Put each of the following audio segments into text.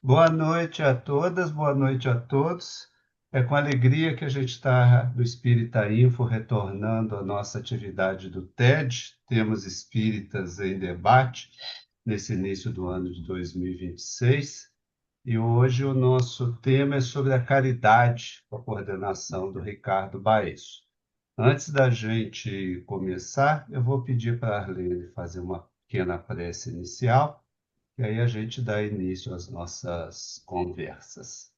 Boa noite a todas, boa noite a todos. É com alegria que a gente está do Espírita Info retornando à nossa atividade do TED, Temas Espíritas em Debate, nesse início do ano de 2026. E hoje o nosso tema é sobre a caridade, com a coordenação do Ricardo Baesso. Antes da gente começar, eu vou pedir para a Arlene fazer uma pequena prece inicial e aí a gente dá início às nossas conversas.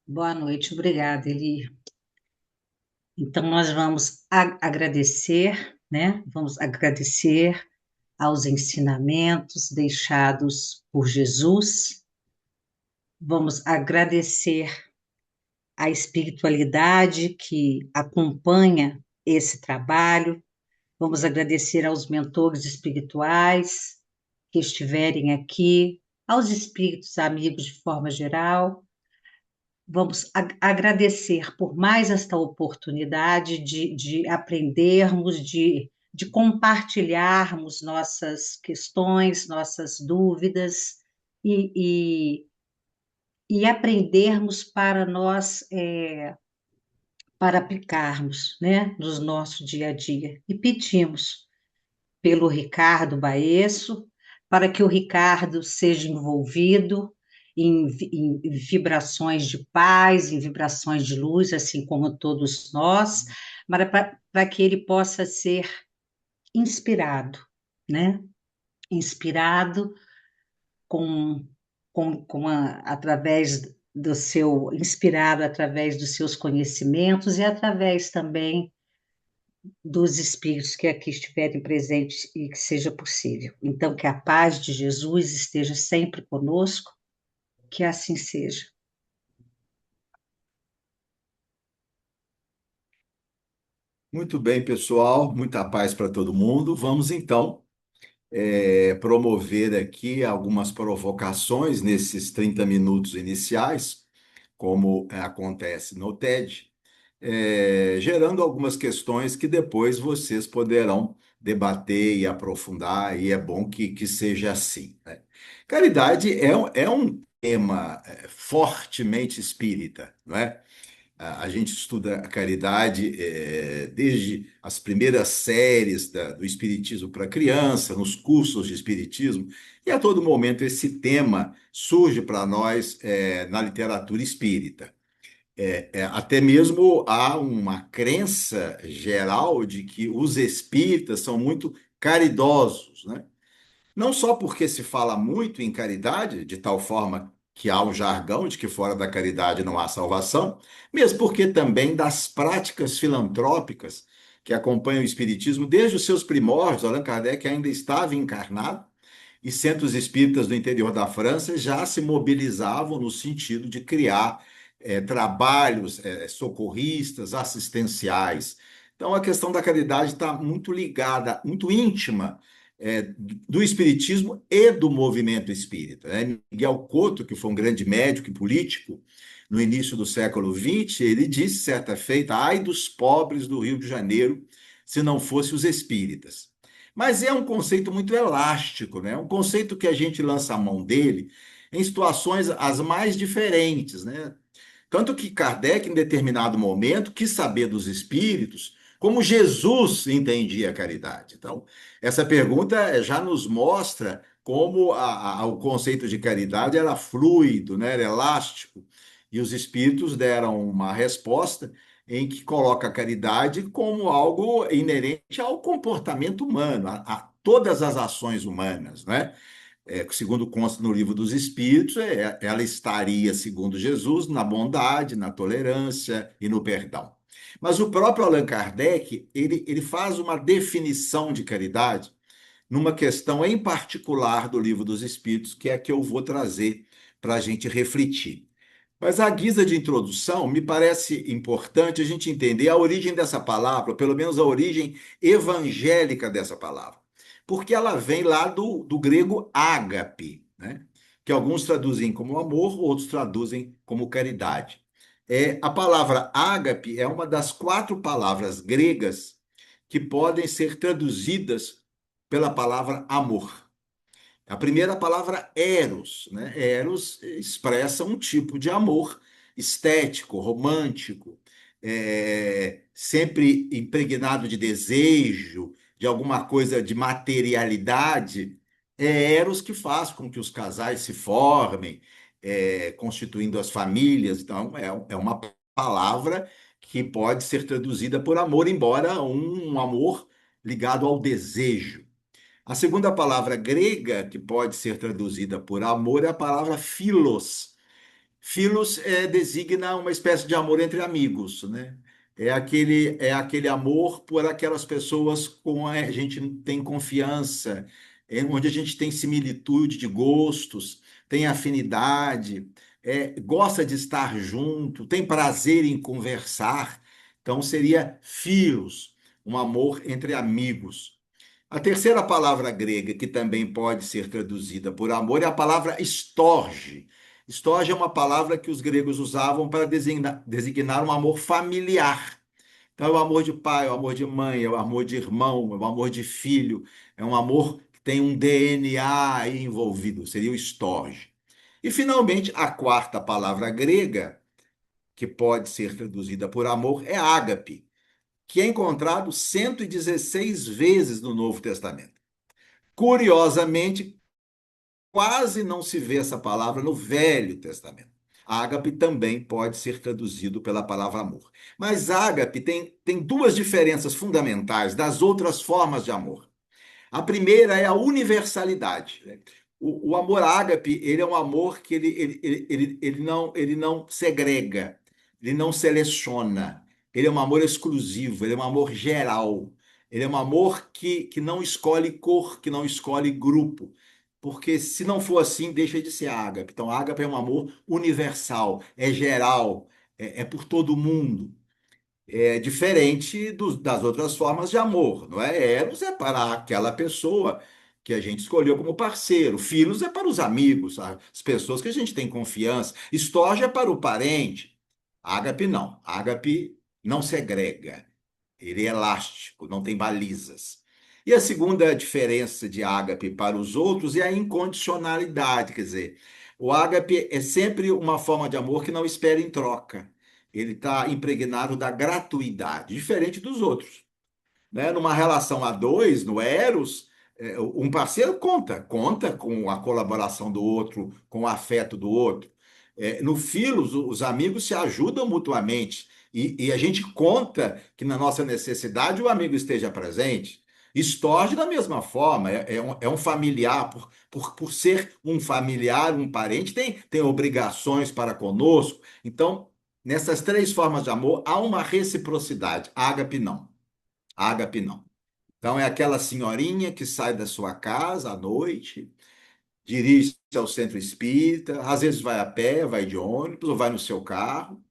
Boa noite, obrigada, Eli. Então, nós vamos agradecer, né? Vamos agradecer aos ensinamentos deixados por Jesus, vamos agradecer à espiritualidade que acompanha esse trabalho, vamos agradecer aos mentores espirituais que estiverem aqui, aos espíritos amigos de forma geral. Vamos agradecer por mais esta oportunidade de aprendermos, de compartilharmos nossas questões, nossas dúvidas e, e aprendermos para nós, para aplicarmos, né, no nosso dia a dia. E pedimos pelo Ricardo Baesso, para que o Ricardo seja envolvido em vibrações de paz, em vibrações de luz, assim como todos nós, para que ele possa ser inspirado, né? Inspirado com, através do seu, inspirado através dos seus conhecimentos e através também dos espíritos que aqui estiverem presentes e que seja possível. Então, que a paz de Jesus esteja sempre conosco, que assim seja. Muito bem, pessoal, muita paz para todo mundo. Vamos então promover aqui algumas provocações nesses 30 minutos iniciais, como acontece no TED, gerando algumas questões que depois vocês poderão debater e aprofundar, e é bom que seja assim, né? Caridade é um tema fortemente espírita, não é? A gente estuda a caridade desde as primeiras séries do Espiritismo para criança, nos cursos de Espiritismo, e a todo momento esse tema surge para nós na literatura espírita. Até mesmo há uma crença geral de que os espíritas são muito caridosos, né? Não só porque se fala muito em caridade, de tal forma que há um jargão de que fora da caridade não há salvação, mesmo porque também das práticas filantrópicas que acompanham o Espiritismo desde os seus primórdios. Allan Kardec ainda estava encarnado e centros espíritas do interior da França já se mobilizavam no sentido de criar trabalhos socorristas, assistenciais. Então, a questão da caridade está muito ligada, muito íntima do espiritismo e do movimento espírita, né? Miguel Couto, que foi um grande médico e político no início do século XX, ele disse certa feita: ai dos pobres do Rio de Janeiro, se não fossem os espíritas. Mas é um conceito muito elástico, né? É um conceito que a gente lança a mão dele em situações as mais diferentes, né? Tanto que Kardec, em determinado momento, quis saber dos espíritos como Jesus entendia a caridade. Então, essa pergunta já nos mostra como o conceito de caridade era fluido, né? Era elástico, e os espíritos deram uma resposta em que coloca a caridade como algo inerente ao comportamento humano, a todas as ações humanas, né? Segundo consta no Livro dos Espíritos, ela estaria, segundo Jesus, na bondade, na tolerância e no perdão. Mas o próprio Allan Kardec, ele faz uma definição de caridade numa questão em particular do Livro dos Espíritos, que é a que eu vou trazer para a gente refletir. Mas à guisa de introdução, me parece importante a gente entender a origem dessa palavra, pelo menos a origem evangélica dessa palavra. Porque ela vem lá do grego ágape, né? Que alguns traduzem como amor, outros traduzem como caridade. A palavra ágape é uma das quatro palavras gregas que podem ser traduzidas pela palavra amor. A primeira palavra eros, né? Eros expressa um tipo de amor estético, romântico, sempre impregnado de desejo, de alguma coisa de materialidade. É eros que faz com que os casais se formem, constituindo as famílias. Então, é uma palavra que pode ser traduzida por amor, embora um amor ligado ao desejo. A segunda palavra grega, que pode ser traduzida por amor, é a palavra philos. Philos designa uma espécie de amor entre amigos, né? É aquele amor por aquelas pessoas com a gente tem confiança, onde a gente tem similitude de gostos, tem afinidade, gosta de estar junto, tem prazer em conversar. Então seria philos, um amor entre amigos. A terceira palavra grega, que também pode ser traduzida por amor, é a palavra estorge. Estorge é uma palavra que os gregos usavam para designar um amor familiar. Então, é o amor de pai, é o amor de mãe, é o amor de irmão, é o amor de filho, é um amor que tem um DNA aí envolvido, seria o estorge. E, finalmente, a quarta palavra grega, que pode ser traduzida por amor, é ágape, que é encontrado 116 vezes no Novo Testamento. Curiosamente, quase não se vê essa palavra no Velho Testamento. Ágape também pode ser traduzido pela palavra amor. Mas ágape tem duas diferenças fundamentais das outras formas de amor. A primeira é a universalidade, né? O amor ágape, ele é um amor que ele não segrega, ele não seleciona, ele é um amor exclusivo, ele é um amor geral, ele é um amor que não escolhe cor, que não escolhe grupo, porque se não for assim, deixa de ser ágape. Então, ágape é um amor universal, é geral, é por todo mundo. É diferente das outras formas de amor, não é? Eros é para aquela pessoa que a gente escolheu como parceiro. Filos é para os amigos, as pessoas que a gente tem confiança. Estorge é para o parente. Ágape não. Ágape não segrega. Ele é elástico, não tem balizas. E a segunda diferença de ágape para os outros é a incondicionalidade, quer dizer, o ágape é sempre uma forma de amor que não espera em troca. Ele está impregnado da gratuidade, diferente dos outros, né? Numa relação a dois, no Eros, um parceiro conta com a colaboração do outro, com o afeto do outro. No Filos, os amigos se ajudam mutuamente e a gente conta que na nossa necessidade o amigo esteja presente. Storge da mesma forma, é um familiar, por ser um familiar, um parente, tem obrigações para conosco. Então, nessas três formas de amor, há uma reciprocidade. Ágape não. Ágape não. Então, é aquela senhorinha que sai da sua casa à noite, dirige-se ao centro espírita, às vezes vai a pé, vai de ônibus, ou vai no seu carro,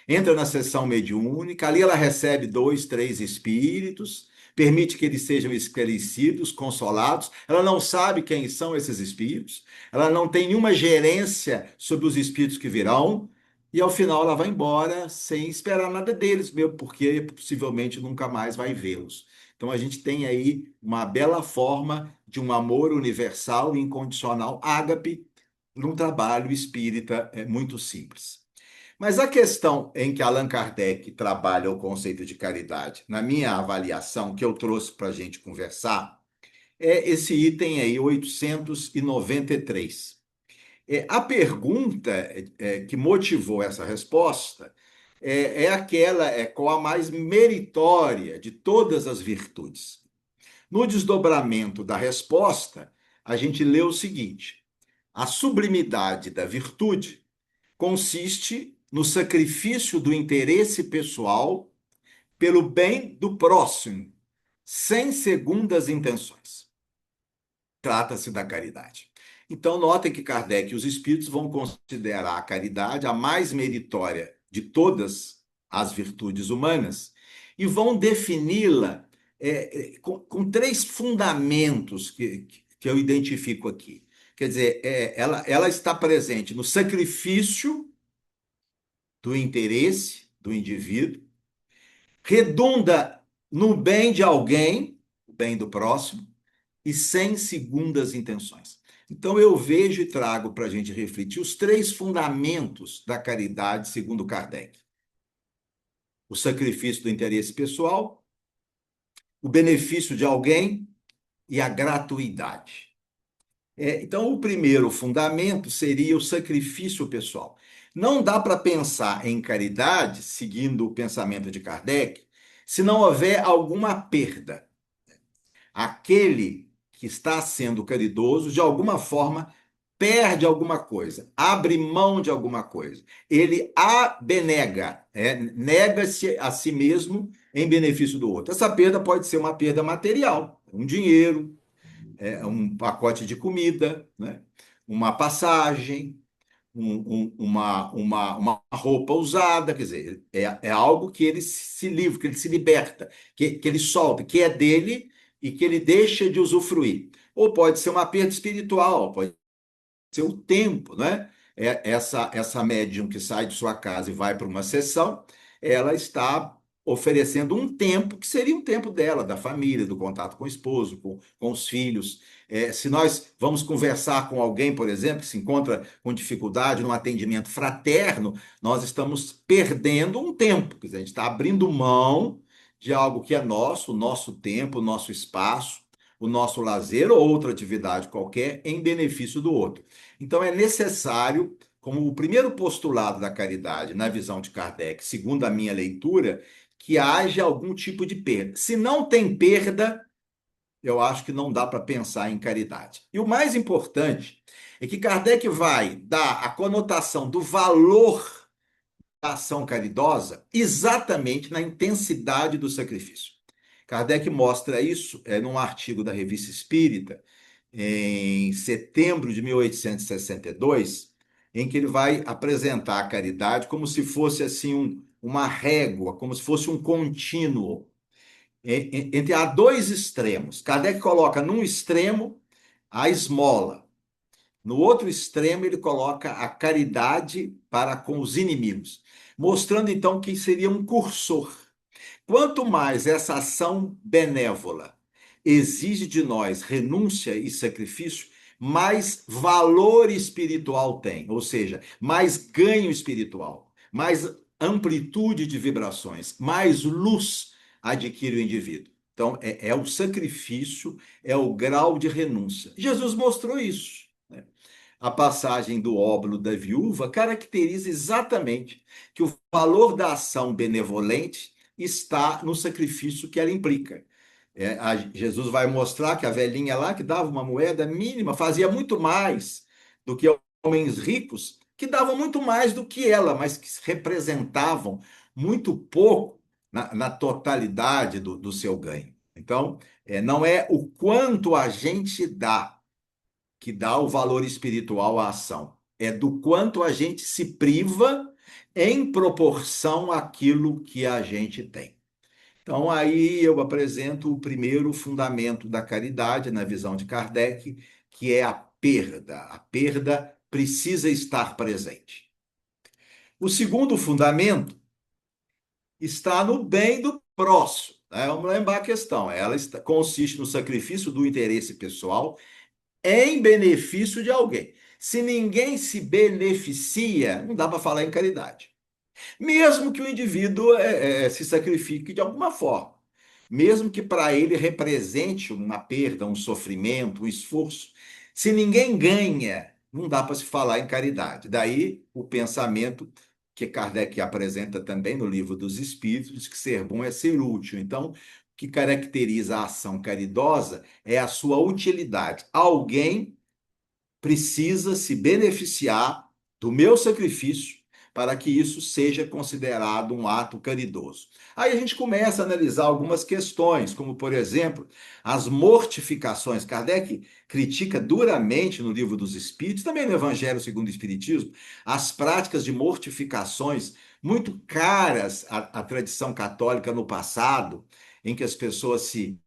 entra na sessão mediúnica, ali ela recebe dois, três espíritos, permite que eles sejam esclarecidos, consolados. Ela não sabe quem são esses espíritos, ela não tem nenhuma gerência sobre os espíritos que virão, e ao final ela vai embora sem esperar nada deles, mesmo porque possivelmente nunca mais vai vê-los. Então a gente tem aí uma bela forma de um amor universal e incondicional, ágape, num trabalho espírita muito simples. Mas a questão em que Allan Kardec trabalha o conceito de caridade, na minha avaliação, que eu trouxe para a gente conversar, é esse item aí, 893. A pergunta que motivou essa resposta aquela, qual a mais meritória de todas as virtudes. No desdobramento da resposta, a gente lê o seguinte: a sublimidade da virtude consiste no sacrifício do interesse pessoal pelo bem do próximo, sem segundas intenções. Trata-se da caridade. Então, notem que Kardec e os espíritos vão considerar a caridade a mais meritória de todas as virtudes humanas e vão defini-la com três fundamentos que eu identifico aqui. Quer dizer, ela está presente no sacrifício do interesse do indivíduo, redunda no bem de alguém, o bem do próximo, e sem segundas intenções. Então, eu vejo e trago para a gente refletir os três fundamentos da caridade, segundo Kardec: o sacrifício do interesse pessoal, o benefício de alguém e a gratuidade. Então, o primeiro fundamento seria o sacrifício pessoal. Não dá para pensar em caridade, seguindo o pensamento de Kardec, se não houver alguma perda. Aquele que está sendo caridoso, de alguma forma, perde alguma coisa, abre mão de alguma coisa. Ele abnega, nega-se a si mesmo em benefício do outro. Essa perda pode ser uma perda material, um dinheiro, um pacote de comida, né? Uma passagem, uma roupa usada, quer dizer, é algo que ele se livra, que ele se liberta, que ele solta, que é dele e que ele deixa de usufruir. Ou pode ser uma perda espiritual, pode ser o tempo, né? Essa médium que sai de sua casa e vai para uma sessão, ela está oferecendo um tempo que seria um tempo dela, da família, do contato com o esposo, com os filhos. Se nós vamos conversar com alguém, por exemplo, que se encontra com dificuldade no atendimento fraterno, nós estamos perdendo um tempo, quer dizer, a gente está abrindo mão de algo que é nosso, o nosso tempo, o nosso espaço, o nosso lazer ou outra atividade qualquer em benefício do outro. Então, é necessário, como o primeiro postulado da caridade, na visão de Kardec, segundo a minha leitura, que haja algum tipo de perda. Se não tem perda, eu acho que não dá para pensar em caridade. E o mais importante é que Kardec vai dar a conotação do valor da ação caridosa exatamente na intensidade do sacrifício. Kardec mostra isso num artigo da Revista Espírita, em setembro de 1862, em que ele vai apresentar a caridade como se fosse assim uma régua, como se fosse um contínuo entre há dois extremos. Kardec coloca num extremo a esmola, no outro extremo ele coloca a caridade para com os inimigos, mostrando então que seria um cursor. Quanto mais essa ação benévola exige de nós renúncia e sacrifício, mais valor espiritual tem, ou seja, mais ganho espiritual, mais amplitude de vibrações, mais luz adquire o indivíduo. Então, é o sacrifício, é o grau de renúncia. Jesus mostrou isso, né? A passagem do óbolo da viúva caracteriza exatamente que o valor da ação benevolente está no sacrifício que ela implica. Jesus vai mostrar que a velhinha lá, que dava uma moeda mínima, fazia muito mais do que homens ricos, que davam muito mais do que ela, mas que representavam muito pouco na totalidade do seu ganho. Então, não é o quanto a gente dá que dá o valor espiritual à ação, é do quanto a gente se priva em proporção àquilo que a gente tem. Então, aí eu apresento o primeiro fundamento da caridade, na visão de Kardec, que é a perda. A perda precisa estar presente. O segundo fundamento está no bem do próximo, né? Vamos lembrar a questão. Ela consiste no sacrifício do interesse pessoal em benefício de alguém. Se ninguém se beneficia, não dá para falar em caridade. Mesmo que o indivíduo se sacrifique de alguma forma, mesmo que para ele represente uma perda, um sofrimento, um esforço, se ninguém ganha, não dá para se falar em caridade. Daí o pensamento que Kardec apresenta também no Livro dos Espíritos, que ser bom é ser útil. Então, o que caracteriza a ação caridosa é a sua utilidade. Alguém precisa se beneficiar do meu sacrifício para que isso seja considerado um ato caridoso. Aí a gente começa a analisar algumas questões, como, por exemplo, as mortificações. Kardec critica duramente no Livro dos Espíritos, também no Evangelho segundo o Espiritismo, as práticas de mortificações muito caras à tradição católica no passado, em que as pessoas se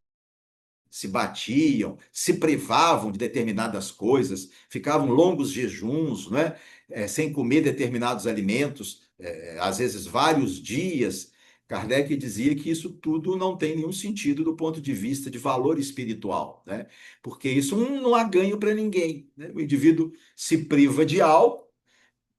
batiam, se privavam de determinadas coisas, ficavam longos jejuns, né? Sem comer determinados alimentos, às vezes vários dias. Kardec dizia que isso tudo não tem nenhum sentido do ponto de vista de valor espiritual, né? Porque isso não há ganho para ninguém, né? O indivíduo se priva de algo,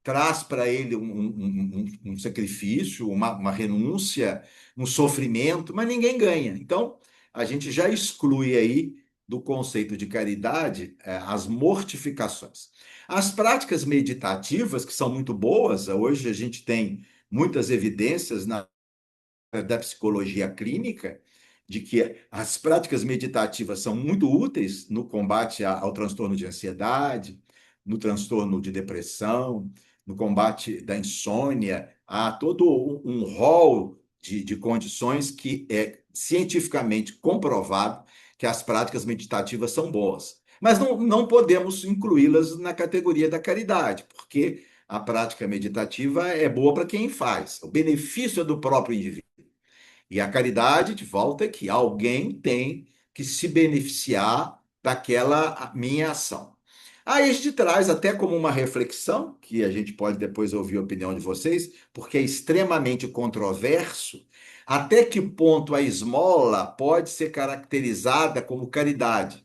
traz para ele um sacrifício, uma renúncia, um sofrimento, mas ninguém ganha. Então, a gente já exclui aí do conceito de caridade as mortificações. As práticas meditativas, que são muito boas, hoje a gente tem muitas evidências da psicologia clínica de que as práticas meditativas são muito úteis no combate ao transtorno de ansiedade, no transtorno de depressão, no combate da insônia. Há todo um rol de condições que é cientificamente comprovado que as práticas meditativas são boas. Mas não podemos incluí-las na categoria da caridade, porque a prática meditativa é boa para quem faz. O benefício é do próprio indivíduo. E a caridade, de volta, é que alguém tem que se beneficiar daquela minha ação. Aí a gente traz até como uma reflexão, que a gente pode depois ouvir a opinião de vocês, porque é extremamente controverso, até que ponto a esmola pode ser caracterizada como caridade.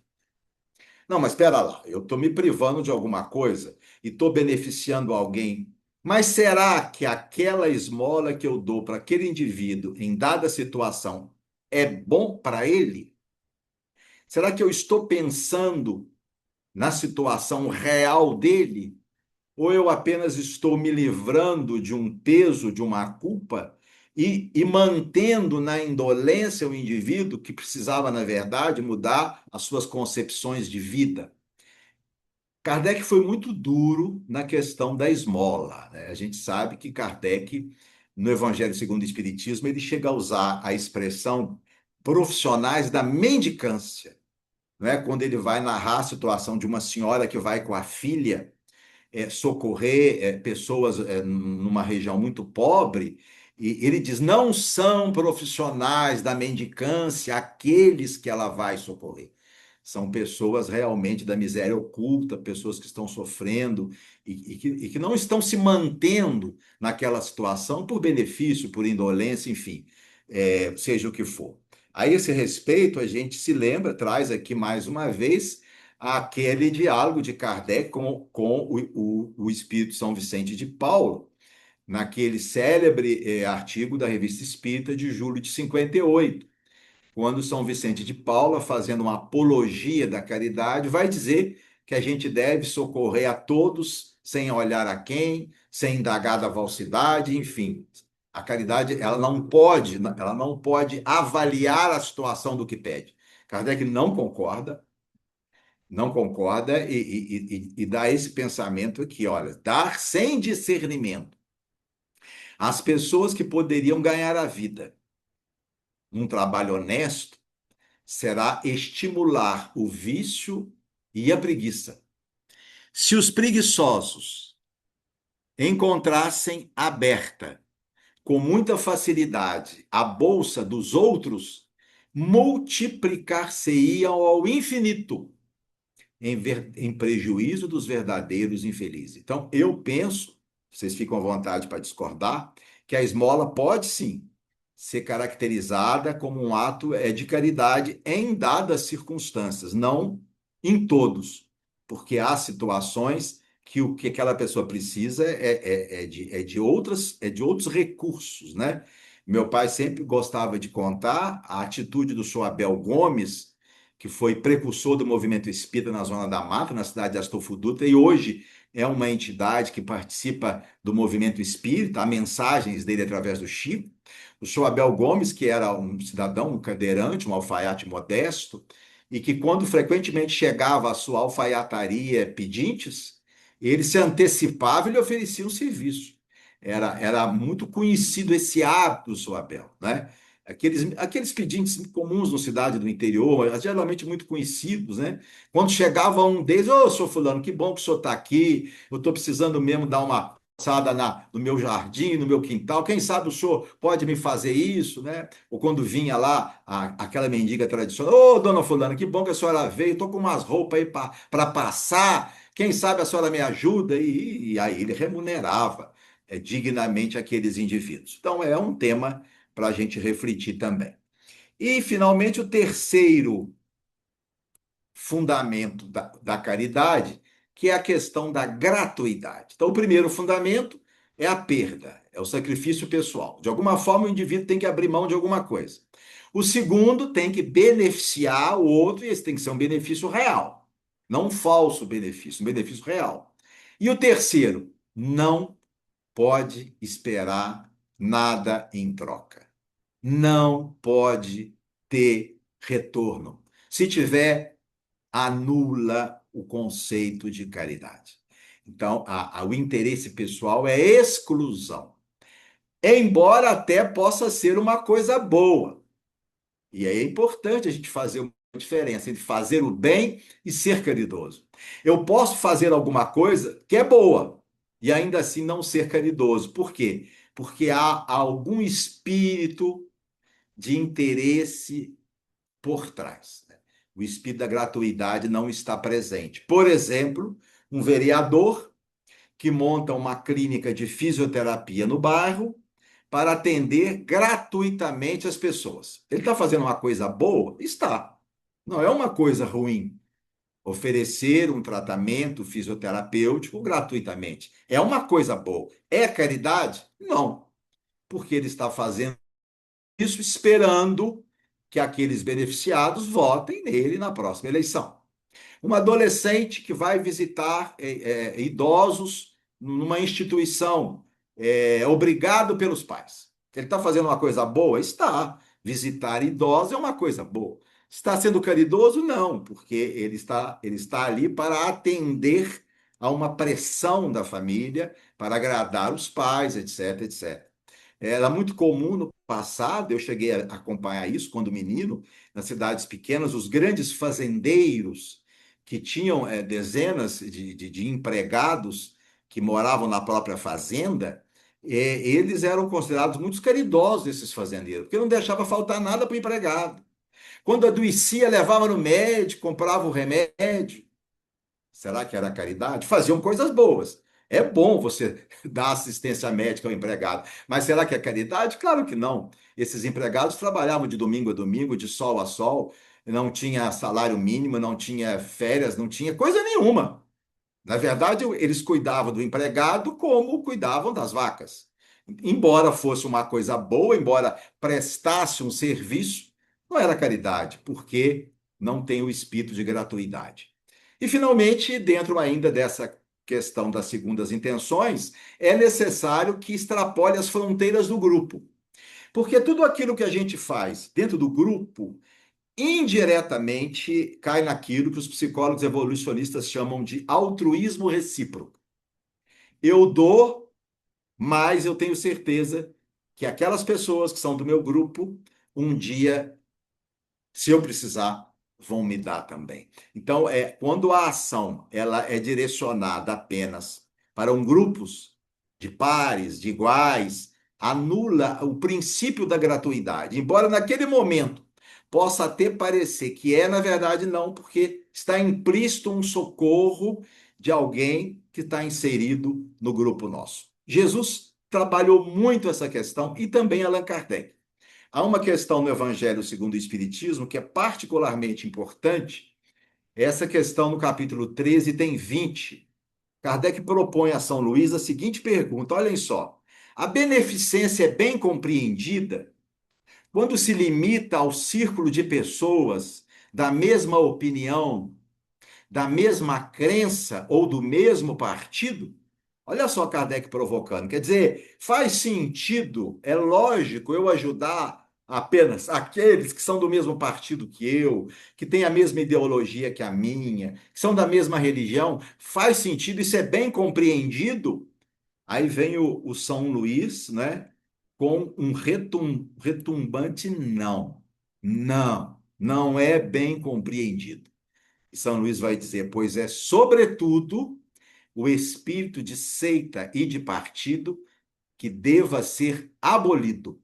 Não, mas espera lá, eu estou me privando de alguma coisa e estou beneficiando alguém. Mas será que aquela esmola que eu dou para aquele indivíduo em dada situação é bom para ele? Será que eu estou pensando na situação real dele? Ou eu apenas estou me livrando de um peso, de uma culpa e mantendo na indolência o indivíduo que precisava, na verdade, mudar as suas concepções de vida? Kardec foi muito duro na questão da esmola, né? A gente sabe que Kardec, no Evangelho segundo o Espiritismo, ele chega a usar a expressão profissionais da mendicância, né? Quando ele vai narrar a situação de uma senhora que vai com a filha socorrer pessoas numa região muito pobre, e ele diz: não são profissionais da mendicância aqueles que ela vai socorrer. São pessoas realmente da miséria oculta, pessoas que estão sofrendo e que não estão se mantendo naquela situação por benefício, por indolência, enfim, seja o que for. A esse respeito, a gente se lembra, traz aqui mais uma vez aquele diálogo de Kardec com o Espírito São Vicente de Paulo, naquele célebre artigo da Revista Espírita de julho de 58, quando São Vicente de Paula, fazendo uma apologia da caridade, vai dizer que a gente deve socorrer a todos sem olhar a quem, sem indagar da falsidade, enfim. A caridade, ela não pode avaliar a situação do que pede. Kardec não concorda e dá esse pensamento aqui, olha, dar sem discernimento às pessoas que poderiam ganhar a vida num trabalho honesto será estimular o vício e a preguiça. Se os preguiçosos encontrassem aberta com muita facilidade a bolsa dos outros, multiplicar-se-iam ao infinito em prejuízo dos verdadeiros infelizes. Então, eu penso, vocês ficam à vontade para discordar, que a esmola pode sim ser caracterizada como um ato de caridade em dadas circunstâncias, não em todos, porque há situações que o que aquela pessoa precisa é de outros recursos, né? Meu pai sempre gostava de contar a atitude do senhor Abel Gomes, que foi precursor do movimento espírita na Zona da Mata, na cidade de Astolfo Dutra, e hoje é uma entidade que participa do movimento espírita, há mensagens dele através do Chico. O senhor Abel Gomes, que era um cidadão, um cadeirante, um alfaiate modesto, e que quando frequentemente chegava à sua alfaiataria pedintes, ele se antecipava e lhe oferecia um serviço. Era muito conhecido esse hábito do senhor Abel, né? Aqueles pedintes comuns na cidade do interior, geralmente muito conhecidos, né? Quando chegava um deles, ô, senhor fulano, que bom que o senhor está aqui, eu estou precisando mesmo dar uma passada no meu jardim, no meu quintal, quem sabe o senhor pode me fazer isso, né? Ou quando vinha lá aquela mendiga tradicional, ô, dona fulana, que bom que a senhora veio, estou com umas roupas aí para passar, quem sabe a senhora me ajuda? E aí ele remunerava dignamente aqueles indivíduos. Então é um tema para a gente refletir também. E, finalmente, o terceiro fundamento da caridade, que é a questão da gratuidade. Então, o primeiro fundamento é a perda, é o sacrifício pessoal. De alguma forma, o indivíduo tem que abrir mão de alguma coisa. O segundo tem que beneficiar o outro, e esse tem que ser um benefício real, não um falso benefício, um benefício real. E o terceiro, não pode esperar nada em troca. Não pode ter retorno. Se tiver, anula o conceito de caridade. Então, o interesse pessoal é exclusão. Embora até possa ser uma coisa boa. E aí é importante a gente fazer uma diferença entre fazer o bem e ser caridoso. Eu posso fazer alguma coisa que é boa e ainda assim não ser caridoso. Por quê? Porque há algum espírito de interesse por trás, né? O espírito da gratuidade não está presente. Por exemplo, um vereador que monta uma clínica de fisioterapia no bairro para atender gratuitamente as pessoas. Ele está fazendo uma coisa boa? Está. Não é uma coisa ruim oferecer um tratamento fisioterapêutico gratuitamente. É uma coisa boa. É caridade? Não, porque ele está fazendo isso esperando que aqueles beneficiados votem nele na próxima eleição. Um adolescente que vai visitar idosos numa instituição, obrigado pelos pais. Ele está fazendo uma coisa boa? Está. Visitar idosos é uma coisa boa. Está sendo caridoso? Não, porque ele está ali para atender a uma pressão da família, para agradar os pais, etc, etc. Era muito comum no passado, eu cheguei a acompanhar isso quando menino, nas cidades pequenas, os grandes fazendeiros que tinham dezenas de empregados que moravam na própria fazenda, eles eram considerados muito caridosos, esses fazendeiros, porque não deixava faltar nada para o empregado. Quando adoecia, levava no médico, comprava o remédio. Será que era caridade? Faziam coisas boas. É bom você dar assistência médica ao empregado, mas será que é caridade? Claro que não. Esses empregados trabalhavam de domingo a domingo, de sol a sol, não tinha salário mínimo, não tinha férias, não tinha coisa nenhuma. Na verdade, eles cuidavam do empregado como cuidavam das vacas. Embora fosse uma coisa boa, embora prestasse um serviço, não era caridade, porque não tem o espírito de gratuidade. E, finalmente, dentro ainda dessa questão das segundas intenções, é necessário que extrapole as fronteiras do grupo. Porque tudo aquilo que a gente faz dentro do grupo, indiretamente cai naquilo que os psicólogos evolucionistas chamam de altruísmo recíproco. Eu dou, mas eu tenho certeza que aquelas pessoas que são do meu grupo, um dia, se eu precisar, vão me dar também. Então, quando a ação ela é direcionada apenas para grupos de pares, de iguais, anula o princípio da gratuidade. Embora naquele momento possa até parecer que na verdade não, porque está implícito um socorro de alguém que está inserido no grupo nosso. Jesus trabalhou muito essa questão e também Allan Kardec. Há uma questão no Evangelho segundo o Espiritismo que é particularmente importante. Essa questão no capítulo 13 item 20. Kardec propõe a São Luís a seguinte pergunta: olhem só. A beneficência é bem compreendida quando se limita ao círculo de pessoas da mesma opinião, da mesma crença ou do mesmo partido? Olha só Kardec provocando. Quer dizer, faz sentido, é lógico eu ajudar apenas aqueles que são do mesmo partido que eu, que têm a mesma ideologia que a minha, que são da mesma religião? Faz sentido, isso é bem compreendido? Aí vem o São Luís, né, com um retumbante não. Não, não é bem compreendido. E São Luís vai dizer, pois é, sobretudo, o espírito de seita e de partido que deva ser abolido,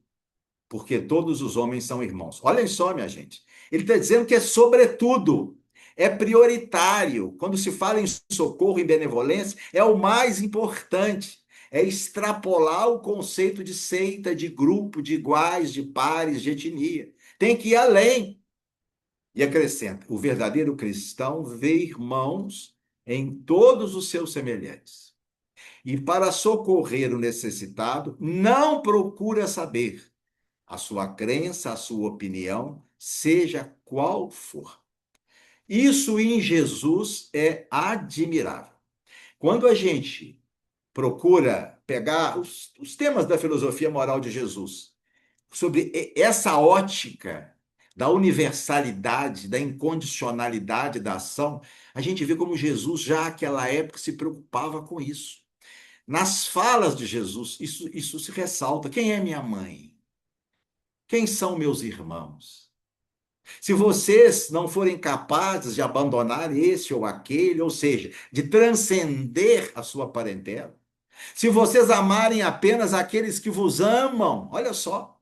porque todos os homens são irmãos. Olhem só, minha gente. Ele está dizendo que é sobretudo, é prioritário. Quando se fala em socorro e benevolência, é o mais importante. é extrapolar o conceito de seita, de grupo, de iguais, de pares, de etnia. Tem que ir além. E acrescenta: o verdadeiro cristão vê irmãos em todos os seus semelhantes. E para socorrer o necessitado, não procura saber a sua crença, a sua opinião, seja qual for. Isso em Jesus é admirável. Quando a gente procura pegar os temas da filosofia moral de Jesus, sobre essa ótica da universalidade, da incondicionalidade da ação, a gente vê como Jesus, já naquela época, se preocupava com isso. Nas falas de Jesus, isso se ressalta. Quem é minha mãe? Quem são meus irmãos? Se vocês não forem capazes de abandonar esse ou aquele, ou seja, de transcender a sua parentela, se vocês amarem apenas aqueles que vos amam, olha só,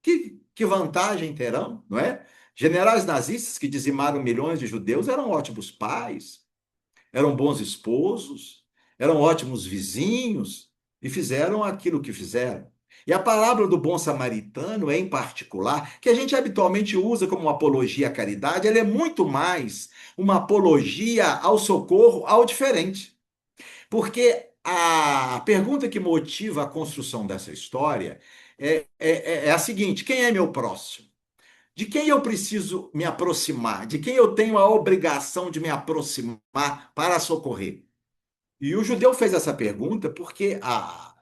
que vantagem terão, não é? Generais nazistas que dizimaram milhões de judeus eram ótimos pais, eram bons esposos, eram ótimos vizinhos e fizeram aquilo que fizeram. E a palavra do bom samaritano, em particular, que a gente habitualmente usa como apologia à caridade, ela é muito mais uma apologia ao socorro ao diferente. Porque a pergunta que motiva a construção dessa história é a seguinte: quem é meu próximo? De quem eu preciso me aproximar? De quem eu tenho a obrigação de me aproximar para socorrer? E o judeu fez essa pergunta porque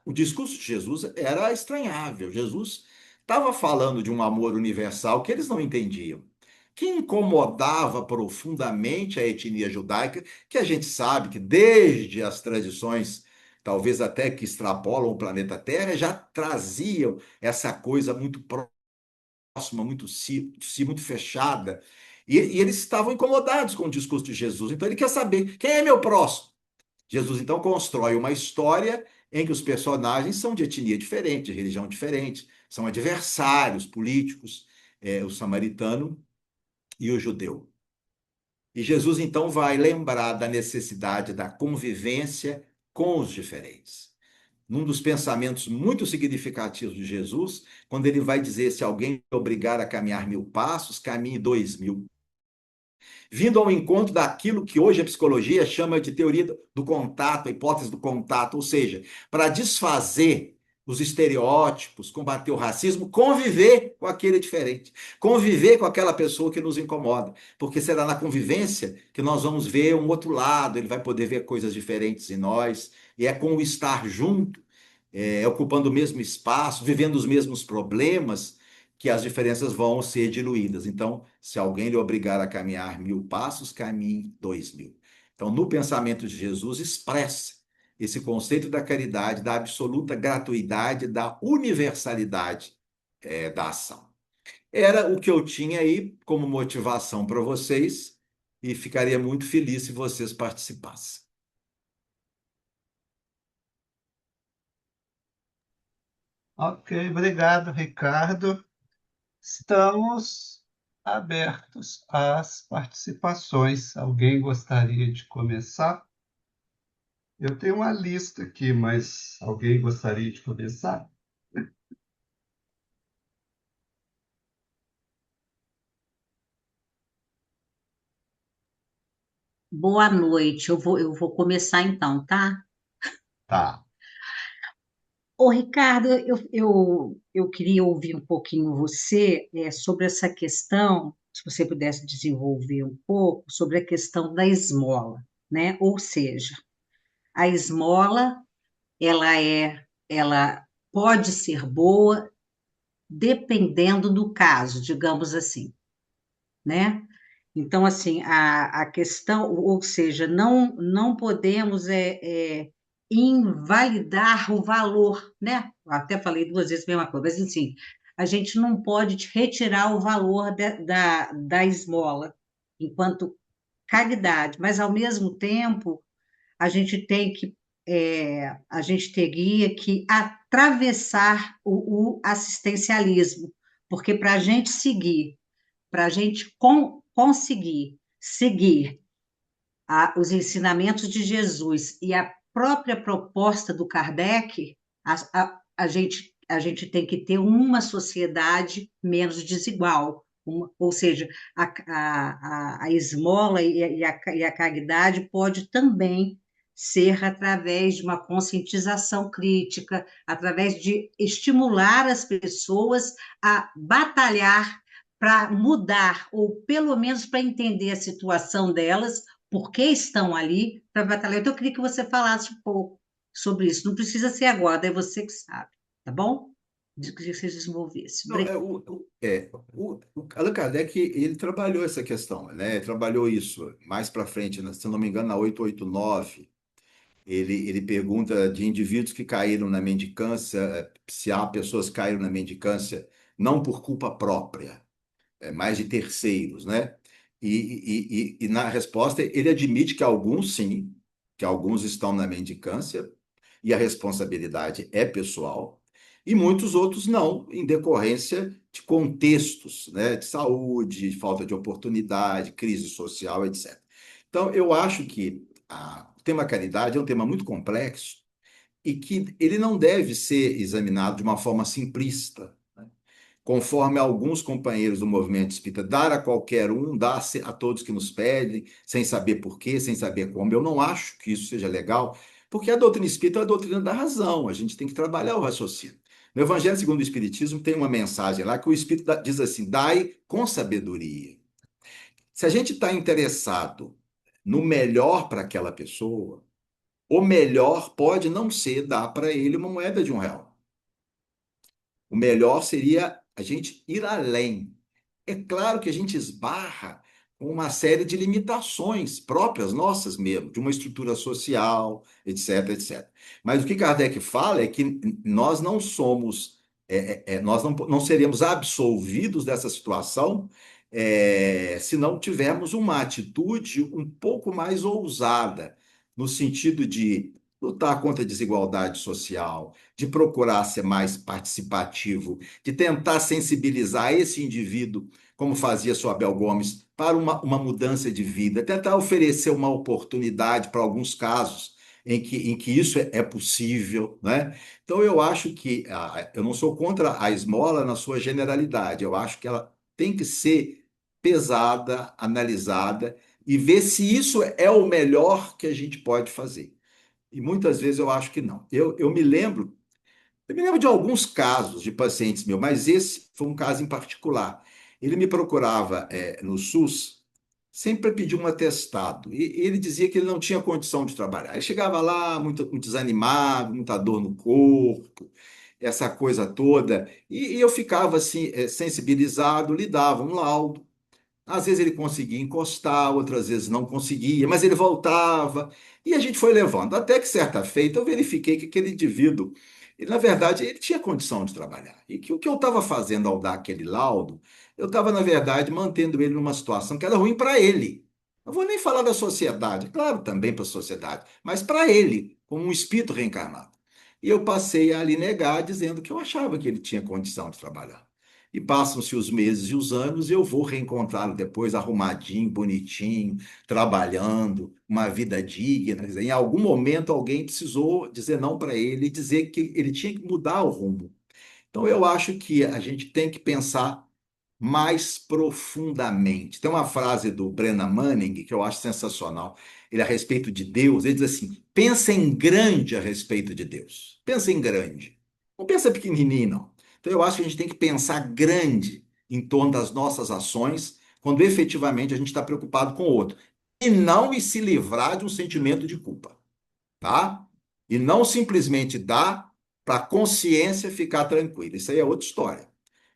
o discurso de Jesus era estranhável. Jesus estava falando de um amor universal que eles não entendiam, que incomodava profundamente a etnia judaica, que a gente sabe que desde as tradições, talvez até que extrapolam o planeta Terra, já traziam essa coisa muito próxima, muito fechada. E eles estavam incomodados com o discurso de Jesus. Então ele quer saber quem é meu próximo. Jesus então constrói uma história em que os personagens são de etnia diferente, de religião diferente, são adversários políticos, o samaritano e o judeu. E Jesus então vai lembrar da necessidade da convivência com os diferentes. Num dos pensamentos muito significativos de Jesus, quando ele vai dizer: se alguém me obrigar a caminhar 1.000 passos, caminhe 2.000. Vindo ao encontro daquilo que hoje a psicologia chama de teoria do contato, a hipótese do contato, ou seja, para desfazer os estereótipos, combater o racismo, conviver com aquele diferente, conviver com aquela pessoa que nos incomoda, porque será na convivência que nós vamos ver um outro lado, ele vai poder ver coisas diferentes em nós, e é com o estar junto, ocupando o mesmo espaço, vivendo os mesmos problemas, que as diferenças vão ser diluídas. Então, se alguém lhe obrigar a caminhar 1.000 passos, caminhe 2.000. Então, no pensamento de Jesus, expressa esse conceito da caridade, da absoluta gratuidade, da universalidade da ação. Era o que eu tinha aí como motivação para vocês e ficaria muito feliz se vocês participassem. Ok, obrigado, Ricardo. Estamos abertos às participações. Alguém gostaria de começar? Eu tenho uma lista aqui, mas alguém gostaria de começar? Boa noite. Eu vou começar então, tá? Tá. Ô, Ricardo, eu queria ouvir um pouquinho você sobre essa questão, se você pudesse desenvolver um pouco, sobre a questão da esmola, né? Ou seja, a esmola, ela pode ser boa dependendo do caso, digamos assim, né? Então, assim, a questão, ou seja, não podemos invalidar o valor, né? Eu até falei duas vezes a mesma coisa, mas, assim, a gente não pode retirar o valor da esmola enquanto caridade, mas, ao mesmo tempo, a gente tem que, a gente teria que atravessar o assistencialismo, porque para a gente seguir, para a gente conseguir seguir os ensinamentos de Jesus e própria proposta do Kardec, a gente tem que ter uma sociedade menos desigual. Ou seja, a esmola e a caridade pode também ser através de uma conscientização crítica, através de estimular as pessoas a batalhar para mudar, ou pelo menos para entender a situação delas, por que estão ali, para batalhar. Então, eu queria que você falasse um pouco sobre isso. Não precisa ser agora, é você que sabe, tá bom? Que você desenvolvesse. Não, o Allan Kardec, ele trabalhou essa questão, né? Trabalhou isso mais para frente, né? Se eu não me engano, na 889. Ele pergunta de indivíduos que caíram na mendicância, se há pessoas que caíram na mendicância não por culpa própria, mas de terceiros, né? E na resposta ele admite que alguns sim, que alguns estão na mendicância e a responsabilidade é pessoal, e muitos outros não, em decorrência de contextos, né? De saúde, de falta de oportunidade, crise social, etc. Então, eu acho que o tema caridade é um tema muito complexo e que ele não deve ser examinado de uma forma simplista, né? Conforme alguns companheiros do movimento espírita, dar a qualquer um, dar a todos que nos pedem, sem saber por quê, sem saber como. Eu não acho que isso seja legal, porque a doutrina espírita é a doutrina da razão, a gente tem que trabalhar o raciocínio. No Evangelho segundo o Espiritismo tem uma mensagem lá que o Espírito diz assim: dai com sabedoria. Se a gente está interessado no melhor para aquela pessoa, o melhor pode não ser dar para ele uma moeda de R$ 1. O melhor seria a gente ir além. É claro que a gente esbarra com uma série de limitações próprias nossas mesmo, de uma estrutura social, etc, etc. Mas o que Kardec fala é que nós não somos, nós não seremos absolvidos dessa situação se não tivermos uma atitude um pouco mais ousada, no sentido de lutar contra a desigualdade social, de procurar ser mais participativo, de tentar sensibilizar esse indivíduo, como fazia sua Abel Gomes, para uma mudança de vida, tentar oferecer uma oportunidade para alguns casos em que isso é possível, né? Então, eu acho que eu não sou contra a esmola na sua generalidade, eu acho que ela tem que ser pesada, analisada e ver se isso é o melhor que a gente pode fazer. E muitas vezes eu acho que não. Eu me lembro de alguns casos de pacientes meus, mas esse foi um caso em particular. Ele me procurava no SUS sempre para pedir um atestado. E ele dizia que ele não tinha condição de trabalhar. Ele chegava lá muito desanimado, muita dor no corpo, essa coisa toda. E eu ficava assim, sensibilizado, lhe dava um laudo. Às vezes ele conseguia encostar, outras vezes não conseguia, mas ele voltava. E a gente foi levando. Até que certa feita eu verifiquei que aquele indivíduo, na verdade, ele tinha condição de trabalhar. E que o que eu estava fazendo ao dar aquele laudo, eu estava, na verdade, mantendo ele numa situação que era ruim para ele. Não vou nem falar da sociedade, claro, também para a sociedade, mas para ele, como um espírito reencarnado. E eu passei a lhe negar, dizendo que eu achava que ele tinha condição de trabalhar. E passam-se os meses e os anos, e eu vou reencontrá-lo depois arrumadinho, bonitinho, trabalhando, uma vida digna. Quer dizer, em algum momento alguém precisou dizer não para ele e dizer que ele tinha que mudar o rumo. Então eu acho que a gente tem que pensar mais profundamente. Tem uma frase do Brennan Manning que eu acho sensacional. Ele, a respeito de Deus, ele diz assim: pensa em grande a respeito de Deus. Pensa em grande. Não pensa pequenininho, não. Então, eu acho que a gente tem que pensar grande em torno das nossas ações, quando efetivamente a gente está preocupado com o outro. E não se livrar de um sentimento de culpa, tá? E não simplesmente dar para a consciência ficar tranquila. Isso aí é outra história,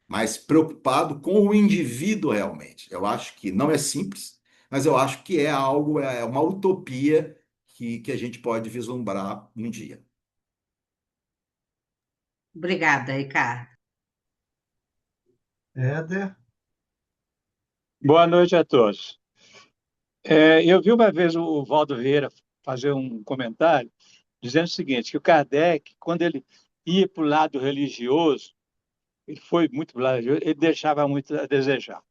mas preocupado com o indivíduo realmente. Eu acho que não é simples, mas eu acho que é algo, é uma utopia que a gente pode vislumbrar um dia. Obrigada, Ricardo. Éder, Boa noite a todos. Eu vi uma vez o Valdo Vieira fazer um comentário dizendo o seguinte, que o Kardec, quando ele ia para o lado religioso, ele foi muito para o lado religioso, ele deixava muito a desejar.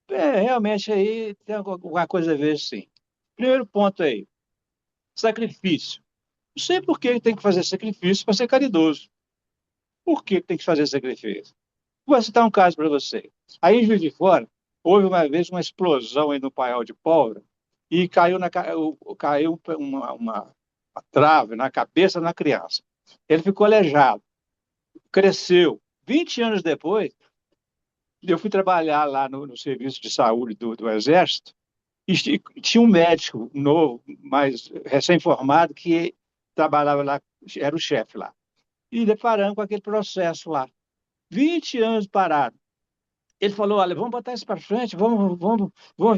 Realmente aí tem alguma coisa a ver, sim. Primeiro ponto aí, sacrifício. sei por que tem que fazer sacrifício para ser caridoso. Por que tem que fazer sacrifício? Vou citar um caso para você. Aí em Juiz de Fora, houve uma vez uma explosão aí no Paiol de Pólvora e caiu uma trave na cabeça da criança. Ele ficou aleijado, cresceu. 20 anos depois, eu fui trabalhar lá no serviço de saúde do Exército e tinha um médico novo, mais recém-formado, que trabalhava lá, era o chefe lá. E deparando com aquele processo lá. 20 anos parado. Ele falou, olha, vamos botar isso para frente, vamos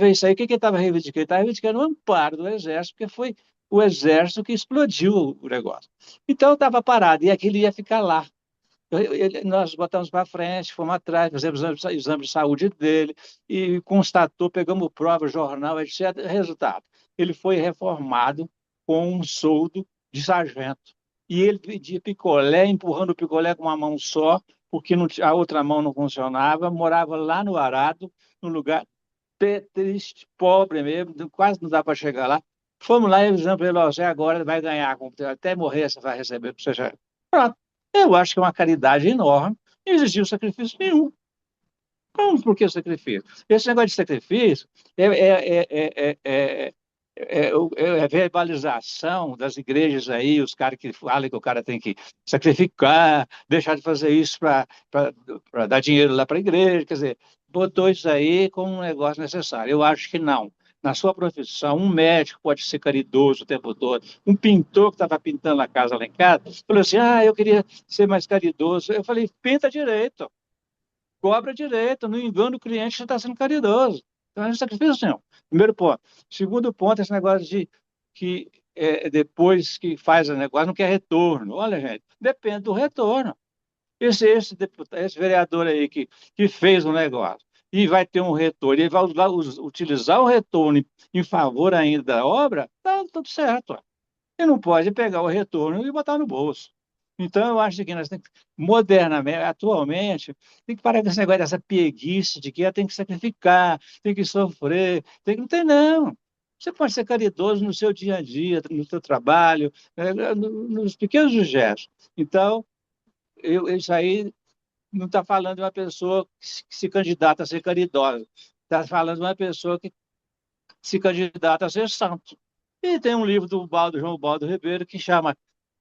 ver isso aí. O que ele estava reivindicando? Ele estava reivindicando o amparo do Exército, porque foi o Exército que explodiu o negócio. Então, estava parado, e aquilo ia ficar lá. Nós botamos para frente, fomos atrás, fizemos exame de saúde dele, e constatou, pegamos prova, jornal, etc. Resultado, ele foi reformado com um soldo de sargento. E ele pedia picolé, empurrando o picolé com uma mão só, porque a outra mão não funcionava, morava lá no Arado, num lugar triste, pobre mesmo, quase não dá para chegar lá. Fomos lá e avisamos para ele, ó, você agora vai ganhar, até morrer você vai receber. Você pronto. Eu acho que é uma caridade enorme, não existiu sacrifício nenhum. Como, por que sacrifício? Esse negócio de sacrifício é verbalização das igrejas aí, os caras que falam que o cara tem que sacrificar, deixar de fazer isso para dar dinheiro lá para a igreja, quer dizer, botou isso aí como um negócio necessário. Eu acho que não. Na sua profissão, um médico pode ser caridoso o tempo todo. Um pintor que estava pintando a casa lá em casa, falou assim, eu queria ser mais caridoso. Eu falei, pinta direito, cobra direito, não engana o cliente, você está sendo caridoso. Então, é sacrifício, não. Primeiro ponto. Segundo ponto, esse negócio de que depois que faz o negócio não quer retorno. Olha, gente, depende do retorno. Esse vereador aí que fez o negócio e vai ter um retorno, ele vai utilizar o retorno em favor ainda da obra, tá tudo certo. Ele não pode pegar o retorno e botar no bolso. Então, eu acho que nós temos que, modernamente, atualmente, tem que parar com esse negócio dessa pieguice de que tem que sacrificar, tem que sofrer, não tem não. Você pode ser caridoso no seu dia a dia, no seu trabalho, nos pequenos gestos. Então, isso aí não está falando de uma pessoa que se candidata a ser caridosa, está falando de uma pessoa que se candidata a ser santo. E tem um livro do João Baldo Ribeiro que chama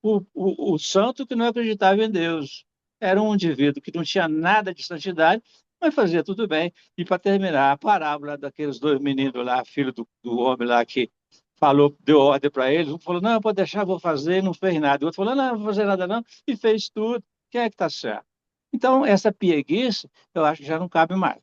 o Santo que não acreditava em Deus. Era um indivíduo que não tinha nada de santidade, mas fazia tudo bem. E para terminar, a parábola daqueles dois meninos lá, filho do homem lá que falou, deu ordem para eles, um falou, não, pode deixar, vou fazer, e não fez nada. O outro falou, não, não vou fazer nada não, e fez tudo. Quem é que está certo? Então, essa pieguice, eu acho que já não cabe mais.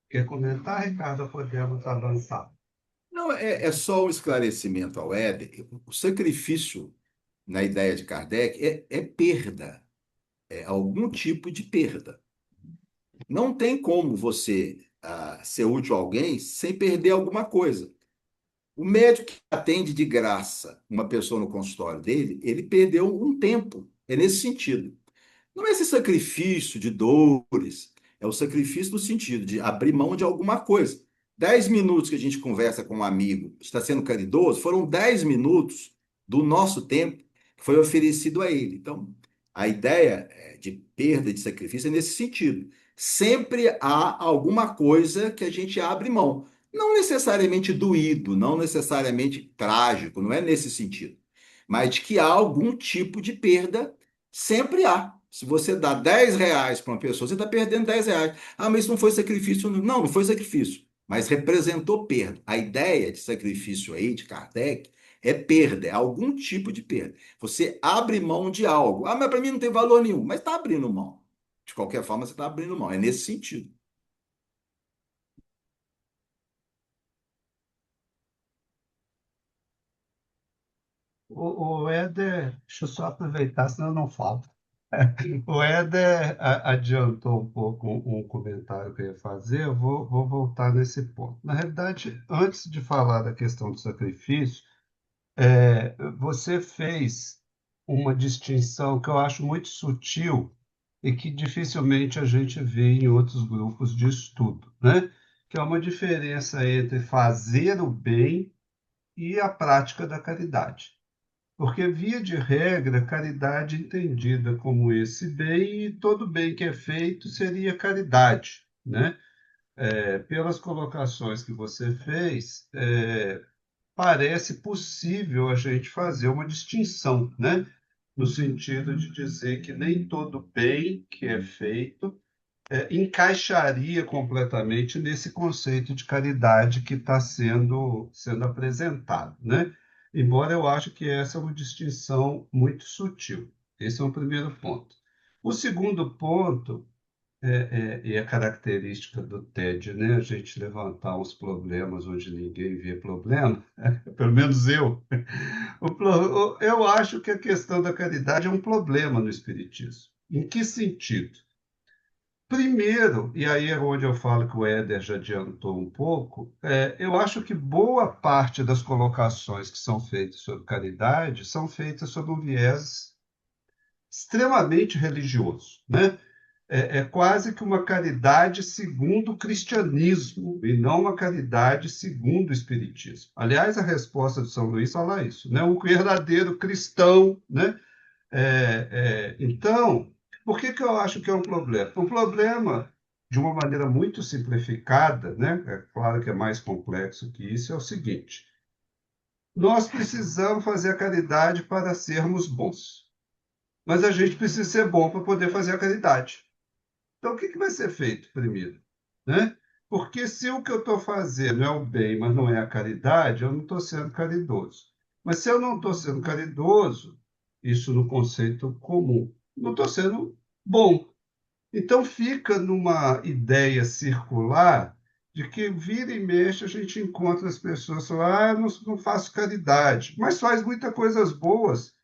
Quer comentar, Ricardo? Podemos avançar. Não, é só um esclarecimento ao Éder. O sacrifício, na ideia de Kardec, é perda, é algum tipo de perda. Não tem como você ser útil a alguém sem perder alguma coisa. O médico que atende de graça uma pessoa no consultório dele, ele perdeu um tempo. É nesse sentido. Não é esse sacrifício de dores, é o sacrifício no sentido de abrir mão de alguma coisa. 10 minutos que a gente conversa com um amigo, está sendo caridoso, foram 10 minutos do nosso tempo que foi oferecido a ele. Então, a ideia de perda de sacrifício é nesse sentido. Sempre há alguma coisa que a gente abre mão. Não necessariamente doído, não necessariamente trágico, não é nesse sentido. Mas de que há algum tipo de perda, sempre há. Se você dá R$ 10 para uma pessoa, você está perdendo R$ 10. Mas isso não foi sacrifício. Não, não foi sacrifício. Mas representou perda. A ideia de sacrifício aí, de Kardec, é perda, é algum tipo de perda. Você abre mão de algo. Mas para mim não tem valor nenhum. Mas está abrindo mão. De qualquer forma, você está abrindo mão. É nesse sentido. O Éder, deixa eu só aproveitar, senão eu não falo. O Éder adiantou um pouco um comentário que eu ia fazer, eu vou voltar nesse ponto. Na realidade, antes de falar da questão do sacrifício, você fez uma distinção que eu acho muito sutil e que dificilmente a gente vê em outros grupos de estudo, né? Que é uma diferença entre fazer o bem e a prática da caridade. Porque, via de regra, caridade é entendida como esse bem, e todo bem que é feito seria caridade, né? Pelas colocações que você fez, parece possível a gente fazer uma distinção, né? No sentido de dizer que nem todo bem que é feito encaixaria completamente nesse conceito de caridade que está sendo apresentado, né? Embora eu acho que essa é uma distinção muito sutil. Esse é o primeiro ponto. O segundo ponto e a característica do TED, né? A gente levantar uns problemas onde ninguém vê problema, pelo menos eu. Eu acho que a questão da caridade é um problema no Espiritismo. Em que sentido? Primeiro, e aí é onde eu falo que o Éder já adiantou um pouco, eu acho que boa parte das colocações que são feitas sobre caridade são feitas sob um viés extremamente religioso, né? É quase que uma caridade segundo o cristianismo e não uma caridade segundo o espiritismo. Aliás, a resposta de São Luís fala isso, né? O verdadeiro cristão, né? Então, por que eu acho que é um problema? Um problema, de uma maneira muito simplificada, né? É claro que é mais complexo que isso, é o seguinte: nós precisamos fazer a caridade para sermos bons, mas a gente precisa ser bom para poder fazer a caridade. Então, o que vai ser feito primeiro, né? Porque se o que eu estou fazendo é o bem, mas não é a caridade, eu não estou sendo caridoso. Mas se eu não estou sendo caridoso, isso no conceito comum, não estou sendo bom. Então fica numa ideia circular de que vira e mexe a gente encontra as pessoas falando, eu não faço caridade, mas faz muitas coisas boas.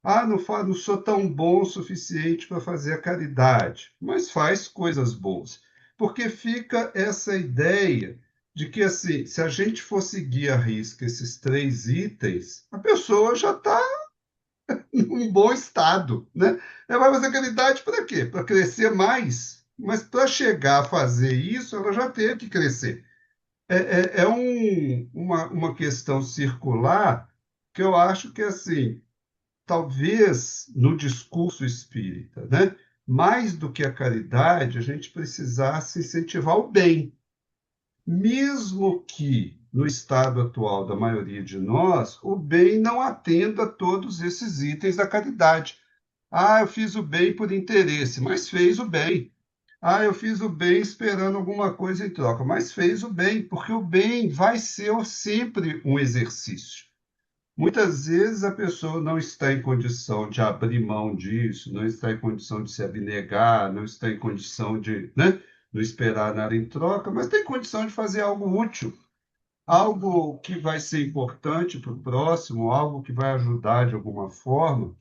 Não sou tão bom o suficiente para fazer a caridade, mas faz coisas boas. Porque fica essa ideia de que, assim, se a gente for seguir à risca esses três itens, a pessoa já está em um bom estado, né? Ela vai fazer caridade para quê? Para crescer mais. Mas para chegar a fazer isso, ela já teve que crescer. Uma questão circular que eu acho que, assim, talvez no discurso espírita, né? Mais do que a caridade, a gente precisasse incentivar o bem, mesmo que no estado atual da maioria de nós, o bem não atenda a todos esses itens da caridade. Eu fiz o bem por interesse, mas fez o bem. Eu fiz o bem esperando alguma coisa em troca, mas fez o bem, porque o bem vai ser sempre um exercício. Muitas vezes a pessoa não está em condição de abrir mão disso, não está em condição de se abnegar, não está em condição de, né, não esperar nada em troca, mas tem condição de fazer algo útil, algo que vai ser importante para o próximo, algo que vai ajudar de alguma forma,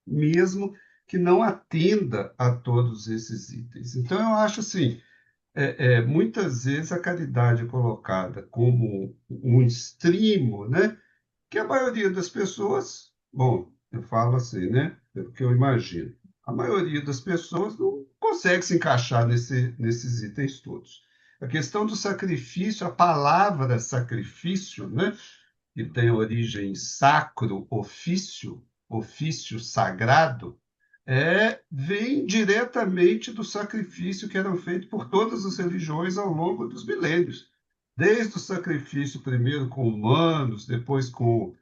mesmo que não atenda a todos esses itens. Então, eu acho assim, muitas vezes a caridade é colocada como um extremo, né? Que a maioria das pessoas, bom, eu falo assim, né? É o que eu imagino. A maioria das pessoas não consegue se encaixar nesses itens todos. A questão do sacrifício, a palavra sacrifício, né? Que tem origem sacro, ofício, ofício sagrado, vem diretamente do sacrifício que eram feitos por todas as religiões ao longo dos milênios. Desde o sacrifício primeiro com humanos, depois com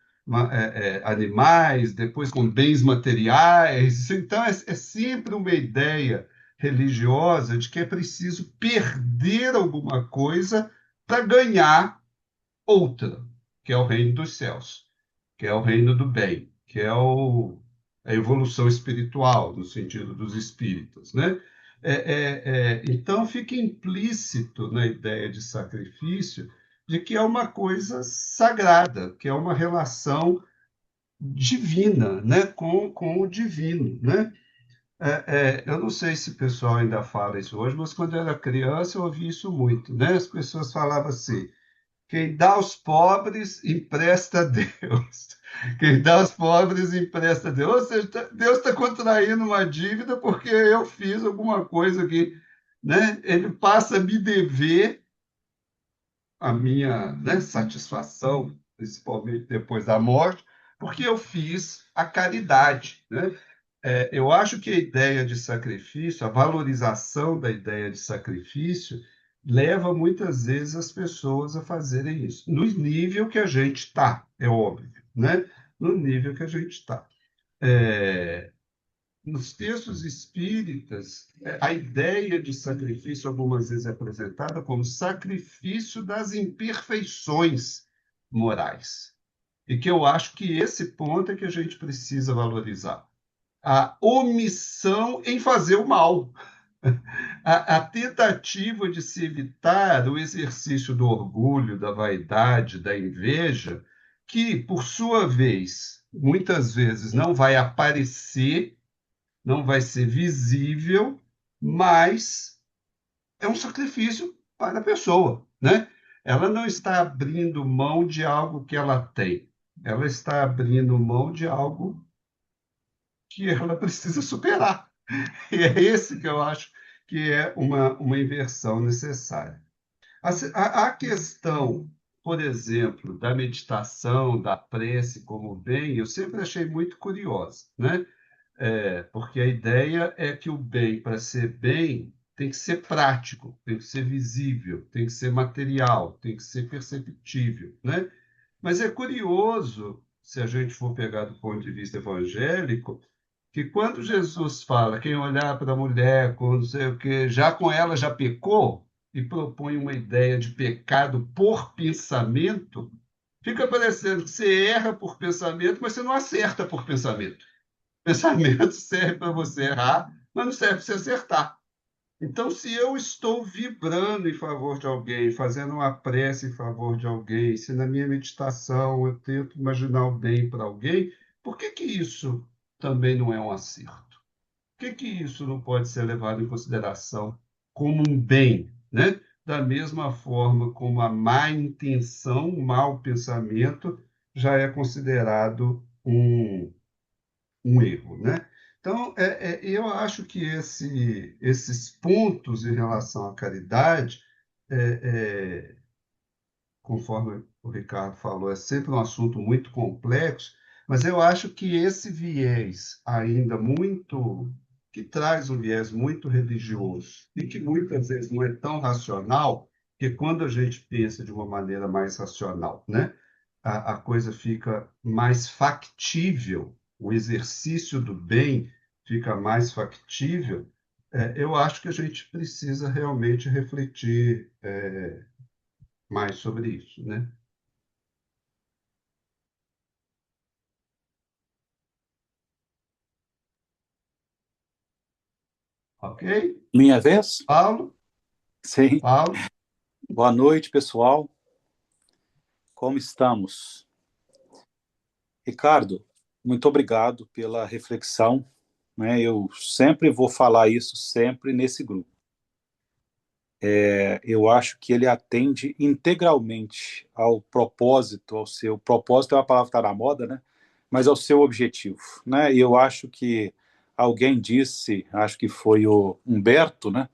animais, depois com bens materiais. Então, é sempre uma ideia religiosa de que é preciso perder alguma coisa para ganhar outra, que é o reino dos céus, que é o reino do bem, que é a evolução espiritual, no sentido dos espíritos, né? Então, fica implícito na ideia de sacrifício de que é uma coisa sagrada, que é uma relação divina, né? com o divino, né? Eu não sei se o pessoal ainda fala isso hoje, mas quando eu era criança eu ouvi isso muito, né? As pessoas falavam assim: Quem dá aos pobres, empresta a Deus. Quem dá aos pobres, empresta a Deus. Ou seja, Deus está contraindo uma dívida porque eu fiz alguma coisa aqui, né? Ele passa a me dever a minha, né, satisfação, principalmente depois da morte, porque eu fiz a caridade, né? Eu acho que a ideia de sacrifício, a valorização da ideia de sacrifício, leva muitas vezes as pessoas a fazerem isso, no nível que a gente está, é óbvio, né? No nível que a gente está. Nos textos espíritas, a ideia de sacrifício algumas vezes é apresentada como sacrifício das imperfeições morais. E que eu acho que esse ponto é que a gente precisa valorizar. A omissão em fazer o mal. A tentativa de se evitar o exercício do orgulho, da vaidade, da inveja, que, por sua vez, muitas vezes não vai aparecer, não vai ser visível, mas é um sacrifício para a pessoa, né? Ela não está abrindo mão de algo que ela tem, ela está abrindo mão de algo que ela precisa superar. E é esse que eu acho que é uma inversão necessária. A questão, por exemplo, da meditação, da prece como bem, eu sempre achei muito curiosa, né? Porque a ideia é que o bem, para ser bem, tem que ser prático, tem que ser visível, tem que ser material, tem que ser perceptível, né? Mas é curioso, se a gente for pegar do ponto de vista evangélico, que quando Jesus fala, quem olhar para a mulher com não sei o quê, já com ela já pecou, e propõe uma ideia de pecado por pensamento, fica parecendo que você erra por pensamento, mas você não acerta por pensamento. Pensamento serve para você errar, mas não serve para você acertar. Então, se eu estou vibrando em favor de alguém, fazendo uma prece em favor de alguém, se na minha meditação eu tento imaginar o bem para alguém, por que que isso também não é um acerto? Por que que isso não pode ser levado em consideração como um bem, né? Da mesma forma como a má intenção, o mau pensamento já é considerado um erro, né? Então, eu acho que esses pontos em relação à caridade, é, é, conforme o Ricardo falou, é sempre um assunto muito complexo, mas eu acho que esse viés ainda muito, que traz um viés muito religioso e que muitas vezes não é tão racional, que quando a gente pensa de uma maneira mais racional, né, a coisa fica mais factível, o exercício do bem fica mais factível. Eu acho que a gente precisa realmente refletir mais sobre isso, né? Ok? Minha vez? Paulo? Sim. Paulo? Boa noite, pessoal. Como estamos? Ricardo, muito obrigado pela reflexão, né? Eu sempre vou falar isso sempre nesse grupo. Eu acho que ele atende integralmente ao propósito, ao seu propósito é uma palavra que está na moda, né? Mas ao seu objetivo, né? E eu acho que alguém disse, acho que foi o Humberto, né?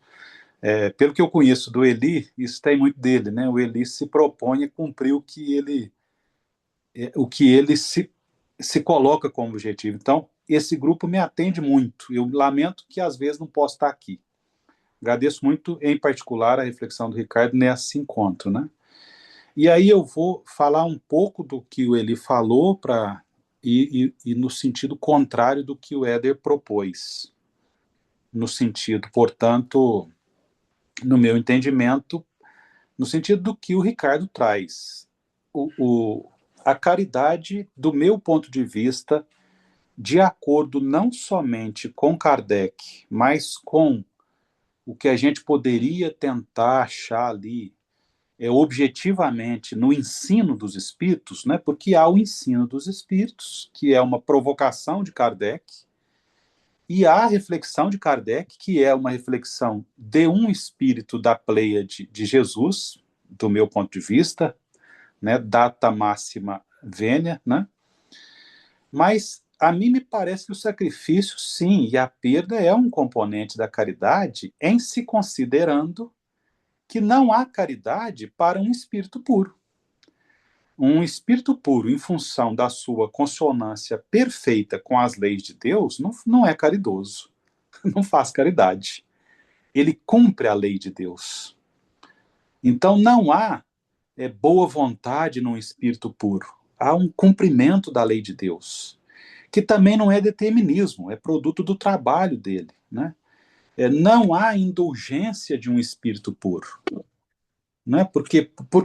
Pelo que eu conheço do Eli, isso tem muito dele, né? O Eli se propõe a cumprir o que ele se coloca como objetivo. Então, esse grupo me atende muito. Eu lamento que às vezes não posso estar aqui. Agradeço muito, em particular, a reflexão do Ricardo nesse encontro, né? E aí eu vou falar um pouco do que o Eli falou e no sentido contrário do que o Éder propôs. No sentido, portanto, no meu entendimento, no sentido do que o Ricardo traz. A caridade, do meu ponto de vista, de acordo não somente com Kardec, mas com o que a gente poderia tentar achar ali objetivamente no ensino dos espíritos, né? Porque há o ensino dos espíritos, que é uma provocação de Kardec, e há a reflexão de Kardec, que é uma reflexão de um espírito da Pleiade de Jesus, do meu ponto de vista, né? Data máxima venia, né? Mas a mim me parece que o sacrifício, sim, e a perda é um componente da caridade, em se considerando que não há caridade para um espírito puro. Um espírito puro, em função da sua consonância perfeita com as leis de Deus, não é caridoso, não faz caridade. Ele cumpre a lei de Deus. Então não há boa vontade num espírito puro. Há um cumprimento da lei de Deus, que também não é determinismo, é produto do trabalho dele, né? Não há indulgência de um espírito puro. Né? Por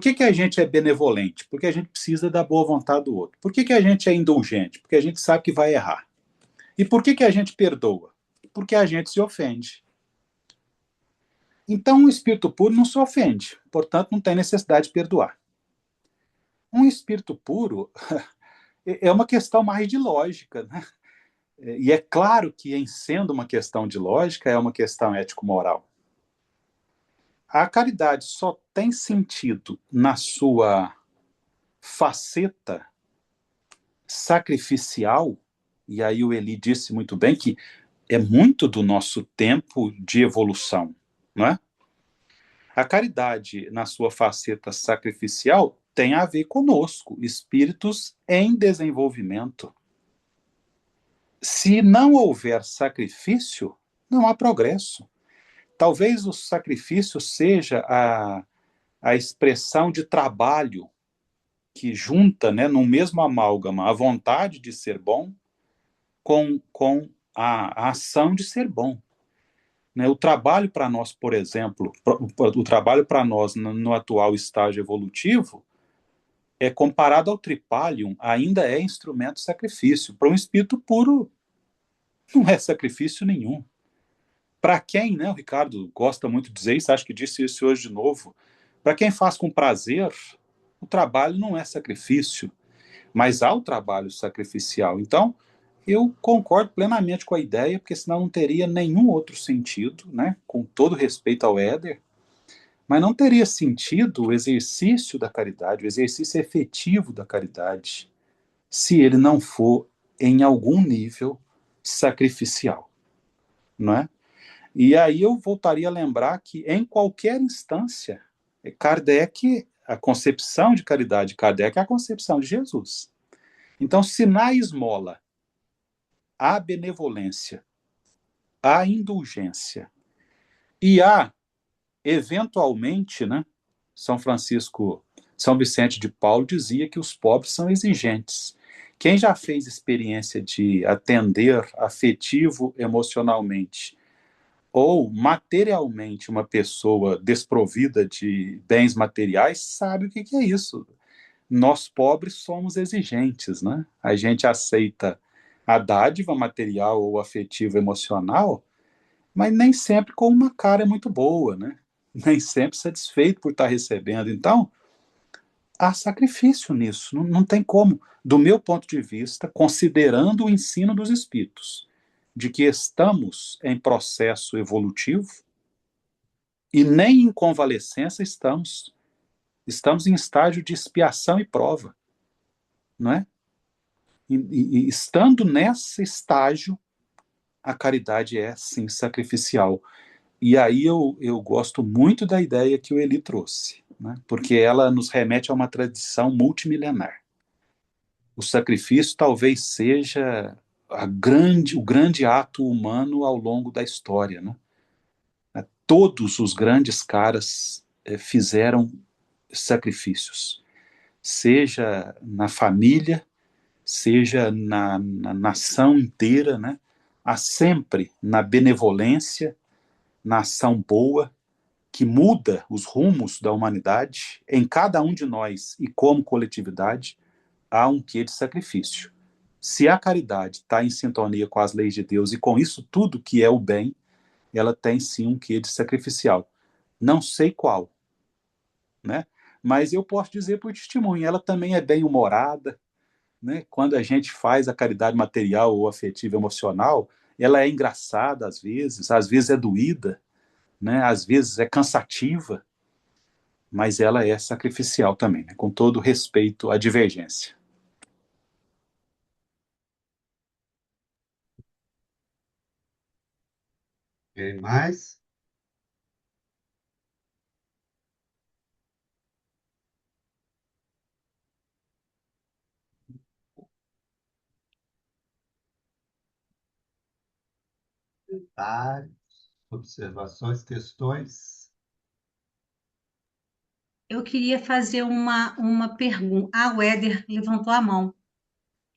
que a gente é benevolente? Porque a gente precisa da boa vontade do outro. Por que a gente é indulgente? Porque a gente sabe que vai errar. E por que a gente perdoa? Porque a gente se ofende. Então, um espírito puro não se ofende, portanto, não tem necessidade de perdoar. Um espírito puro é uma questão mais de lógica, né? E é claro que, em sendo uma questão de lógica, é uma questão ético-moral. A caridade só tem sentido na sua faceta sacrificial, e aí o Eli disse muito bem que é muito do nosso tempo de evolução, não é? A caridade, na sua faceta sacrificial, tem a ver conosco, espíritos em desenvolvimento. Se não houver sacrifício, não há progresso. Talvez o sacrifício seja a expressão de trabalho que junta, né, no mesmo amálgama, a vontade de ser bom com a ação de ser bom. Né? O trabalho para nós, por exemplo, o trabalho para nós no atual estágio evolutivo, comparado ao tripalium, ainda é instrumento de sacrifício. Para um espírito puro, não é sacrifício nenhum. Para quem, né, o Ricardo gosta muito de dizer isso, acho que disse isso hoje de novo, para quem faz com prazer, o trabalho não é sacrifício, mas há o trabalho sacrificial. Então, eu concordo plenamente com a ideia, porque senão não teria nenhum outro sentido, né, com todo respeito ao Éder, mas não teria sentido o exercício da caridade, o exercício efetivo da caridade, se ele não for, em algum nível, sacrificial, não é? E aí eu voltaria a lembrar que, em qualquer instância, Kardec, a concepção de caridade de Kardec é a concepção de Jesus. Então, se na esmola há benevolência, há indulgência e há, eventualmente, né, São Vicente de Paulo dizia que os pobres são exigentes. Quem já fez experiência de atender afetivo, emocionalmente, ou materialmente uma pessoa desprovida de bens materiais, sabe o que é isso. Nós pobres somos exigentes, né? A gente aceita a dádiva material ou afetivo emocional, mas nem sempre com uma cara muito boa, né? Nem sempre satisfeito por estar recebendo. Então, há sacrifício nisso, não tem como. Do meu ponto de vista, considerando o ensino dos espíritos, de que estamos em processo evolutivo e nem em convalescença estamos. Estamos em estágio de expiação e prova, não é? E estando nesse estágio, a caridade é, sim, sacrificial. E aí eu gosto muito da ideia que o Eli trouxe, né? Porque ela nos remete a uma tradição multimilenar. O sacrifício talvez seja o grande ato humano ao longo da história, né? Todos os grandes caras fizeram sacrifícios, seja na família, seja na nação inteira, né? Há sempre na benevolência, na ação boa, que muda os rumos da humanidade, em cada um de nós e como coletividade, há um quê de sacrifício. Se a caridade está em sintonia com as leis de Deus e com isso tudo que é o bem, ela tem sim um quê de sacrificial. Não sei qual, né? Mas eu posso dizer por testemunho, ela também é bem-humorada, né? Quando a gente faz a caridade material ou afetiva emocional, ela é engraçada às vezes é doída, né? Às vezes é cansativa, mas ela é sacrificial também, né? Com todo respeito à divergência. Quem mais? Várias observações, questões? Eu queria fazer uma pergunta. Ah, o Éder levantou a mão.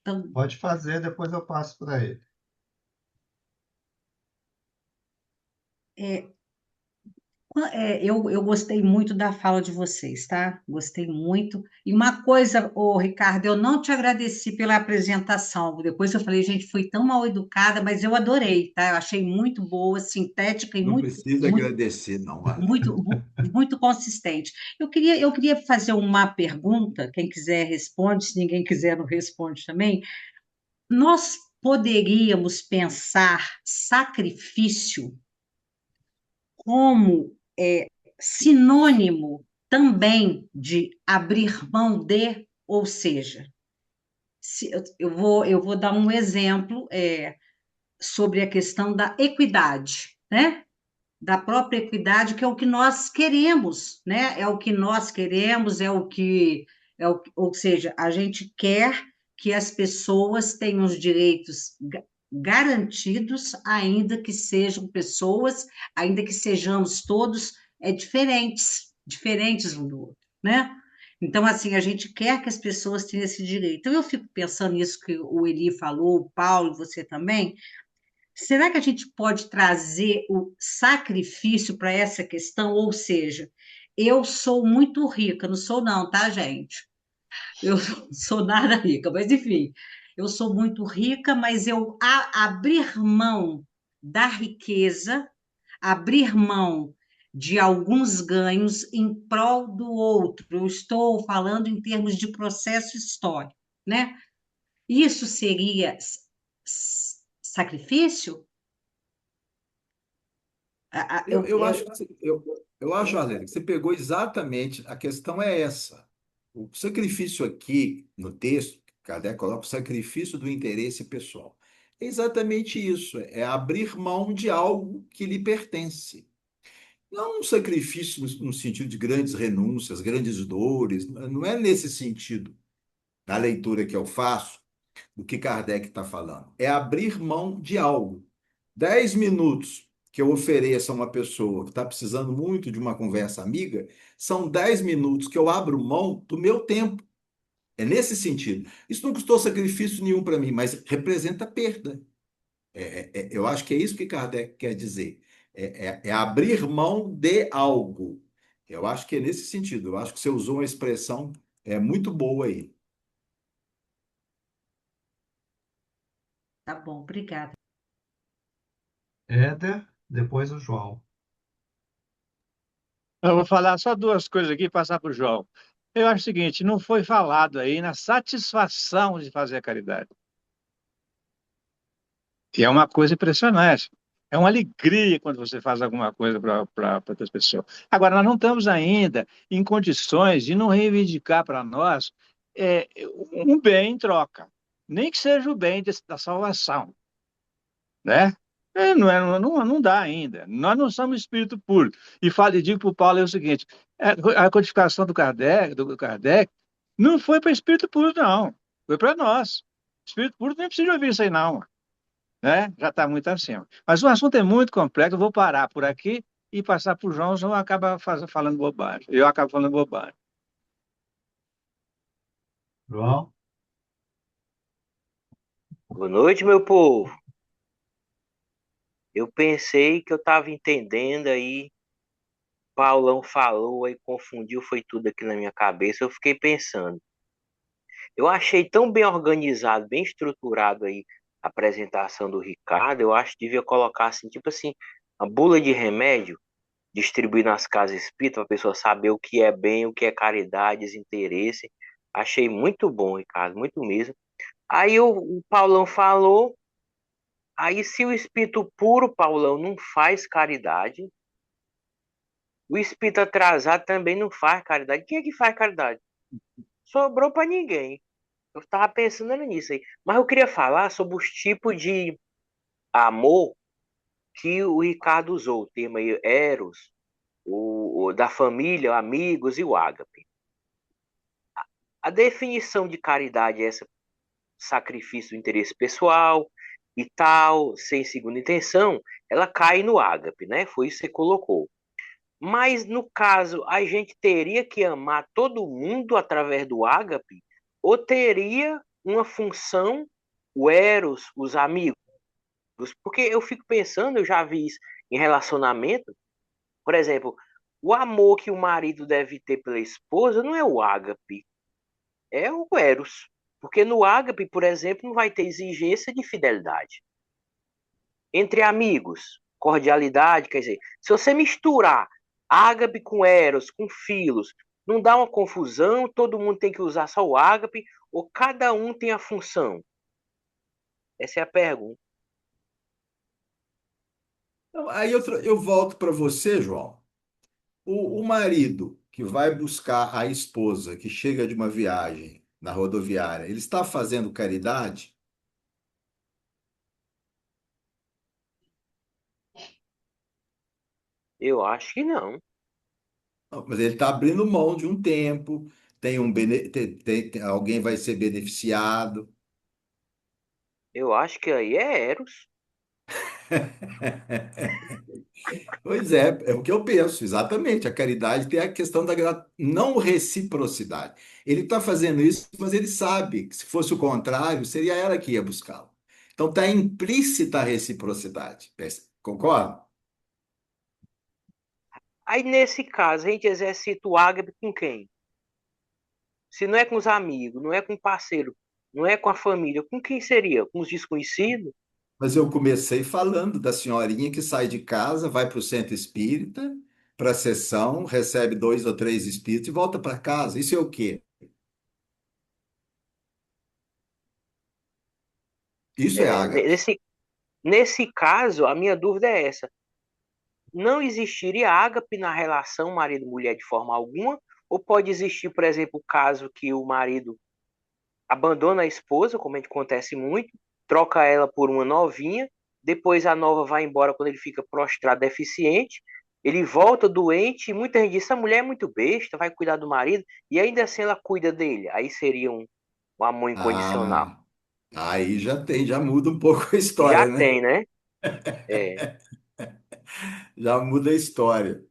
Então, Pode fazer, depois eu passo para ele. é, eu gostei muito da fala de vocês, tá? Gostei muito. E uma coisa, ô, Ricardo, eu não te agradeci pela apresentação. Depois eu falei, gente, fui tão mal educada, mas eu adorei, tá? Eu achei muito boa, sintética e Não muito, precisa muito, agradecer, não, Marlene. muito consistente. Eu queria fazer uma pergunta, quem quiser responde, se ninguém quiser não responde também. Nós poderíamos pensar sacrifício como sinônimo também de abrir mão de, ou seja, eu vou dar um exemplo sobre a questão da equidade, né? Da própria equidade, que é o que nós queremos, né? É o que nós queremos, ou seja, a gente quer que as pessoas tenham os direitos garantidos, ainda que sejam pessoas, ainda que sejamos todos diferentes um do outro, né? Então, assim, a gente quer que as pessoas tenham esse direito. Então, eu fico pensando nisso que o Eli falou, o Paulo, você também. Será que a gente pode trazer o sacrifício para essa questão? Ou seja, eu sou muito rica, não sou não, tá, gente? Eu não sou nada rica, mas enfim, eu sou muito rica, mas abrir mão da riqueza, abrir mão de alguns ganhos em prol do outro. Eu estou falando em termos de processo histórico, né? Isso seria sacrifício? Eu acho que eu acho, Arlene, que você pegou exatamente, a questão é essa. O sacrifício aqui no texto, Kardec coloca o sacrifício do interesse pessoal. É exatamente isso, é abrir mão de algo que lhe pertence. Não um sacrifício no sentido de grandes renúncias, grandes dores, não é nesse sentido, na leitura que eu faço, do que Kardec está falando. É abrir mão de algo. 10 minutos que eu ofereço a uma pessoa que está precisando muito de uma conversa amiga, são 10 minutos que eu abro mão do meu tempo. É nesse sentido. Isso não custou sacrifício nenhum para mim, mas representa perda. Eu acho que é isso que Kardec quer dizer. É abrir mão de algo. Eu acho que é nesse sentido. Eu acho que você usou uma expressão muito boa aí. Tá bom, obrigada. Éder, depois o João. Eu vou falar só duas coisas aqui e passar para o João. Eu acho o seguinte, não foi falado aí na satisfação de fazer a caridade. E é uma coisa impressionante. É uma alegria quando você faz alguma coisa para outras pessoas. Agora, nós não estamos ainda em condições de não reivindicar para nós um bem em troca. Nem que seja o bem da salvação, né? Não dá ainda. Nós não somos espírito puro. E digo para o Paulo o seguinte: a codificação do Kardec não foi para espírito puro, não. Foi para nós. Espírito puro nem precisa ouvir isso aí, não, né? Já está muito acima. Mas o assunto é muito complexo. Eu vou parar por aqui e passar para o João, senão acaba falando bobagem. Eu acabo falando bobagem. João? Boa noite, meu povo. Eu pensei que eu estava entendendo aí. Paulão falou aí, confundiu, foi tudo aqui na minha cabeça. Eu fiquei pensando. Eu achei tão bem organizado, bem estruturado aí a apresentação do Ricardo. Eu acho que devia colocar assim, tipo assim, a bula de remédio, distribuir nas casas espíritas, para a pessoa saber o que é bem, o que é caridade, desinteresse. Achei muito bom, Ricardo, muito mesmo. Aí o Paulão falou. Aí, se o espírito puro, Paulão, não faz caridade, O espírito atrasado também não faz caridade. Quem é que faz caridade? Sobrou para ninguém. Eu estava pensando nisso aí. Mas eu queria falar sobre os tipos de amor que o Ricardo usou. O termo aí, eros, o da família, amigos e o ágape. A definição de caridade é essa: sacrifício do interesse pessoal e tal, sem segunda intenção, ela cai no ágape, né? Foi isso que você colocou. Mas, no caso, a gente teria que amar todo mundo através do ágape? Ou teria uma função, o eros, os amigos? Porque eu fico pensando, eu já vi isso em relacionamento, por exemplo, o amor que o marido deve ter pela esposa não é o ágape, é o eros. Porque no ágape, por exemplo, não vai ter exigência de fidelidade. Entre amigos, cordialidade, quer dizer, se você misturar ágape com eros, com filos, não dá uma confusão, todo mundo tem que usar só o ágape, ou cada um tem a função? Essa é a pergunta. Então, aí eu volto para você, João. O marido que vai buscar a esposa que chega de uma viagem na rodoviária, ele está fazendo caridade? Eu acho que não. Não, mas ele está abrindo mão de um tempo, alguém vai ser beneficiado. Eu acho que aí é eros. Pois é o que eu penso, exatamente. A caridade tem a questão da não reciprocidade. Ele está fazendo isso, mas ele sabe que se fosse o contrário, seria ela que ia buscá-lo. Então está implícita a reciprocidade. Concorda? Aí, nesse caso, a gente exercita o ágape com quem? Se não é com os amigos, não é com o parceiro, não é com a família, com quem seria? Com os desconhecidos? Mas eu comecei falando da senhorinha que sai de casa, vai para o centro espírita, para a sessão, recebe dois ou três espíritos e volta para casa. Isso é o quê? Isso é É, ágape. nesse caso, a minha dúvida é essa: não existiria ágape na relação marido-mulher de forma alguma? Ou pode existir, por exemplo, o caso que o marido abandona a esposa, como acontece muito, troca ela por uma novinha, depois a nova vai embora quando ele fica prostrado, deficiente, ele volta doente, e muita gente diz: essa mulher é muito besta, vai cuidar do marido, e ainda assim ela cuida dele. Aí seria um amor incondicional. Ah, aí já muda um pouco a Já história, né? tem, né? É, Já muda a história.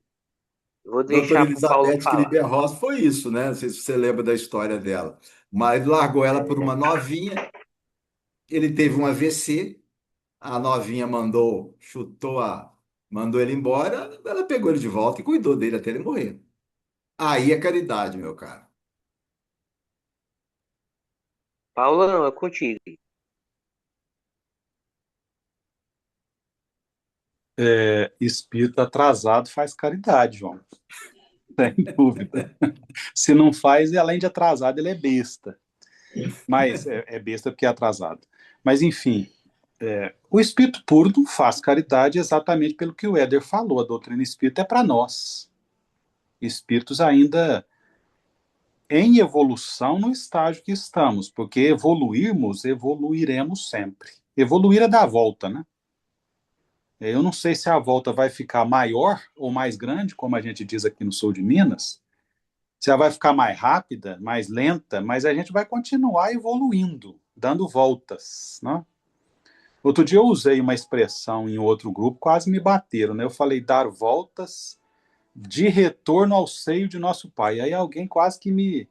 vou Doutora deixar para o Paulo Elizabeth falar. Kriber-Ross foi isso, né? Não sei se você lembra da história dela. O marido largou ela por uma novinha, ele teve um AVC, a novinha mandou ele embora, ela pegou ele de volta e cuidou dele até ele morrer. Aí é caridade, meu caro. Paulo, não, é contigo. Espírito atrasado faz caridade, João. Sem dúvida. Se não faz, além de atrasado, ele é besta. Mas é besta porque é atrasado. Mas, enfim, o espírito puro não faz caridade exatamente pelo que o Éder falou. A doutrina espírita é para nós, espíritos ainda em evolução no estágio que estamos, porque evoluiremos sempre. Evoluir é dar a volta, né? Eu não sei se a volta vai ficar maior ou mais grande, como a gente diz aqui no sul de Minas, se ela vai ficar mais rápida, mais lenta, mas a gente vai continuar evoluindo, dando voltas, né? Outro dia eu usei uma expressão em outro grupo, quase me bateram, né? Eu falei dar voltas de retorno ao seio de nosso Pai. Aí alguém quase que me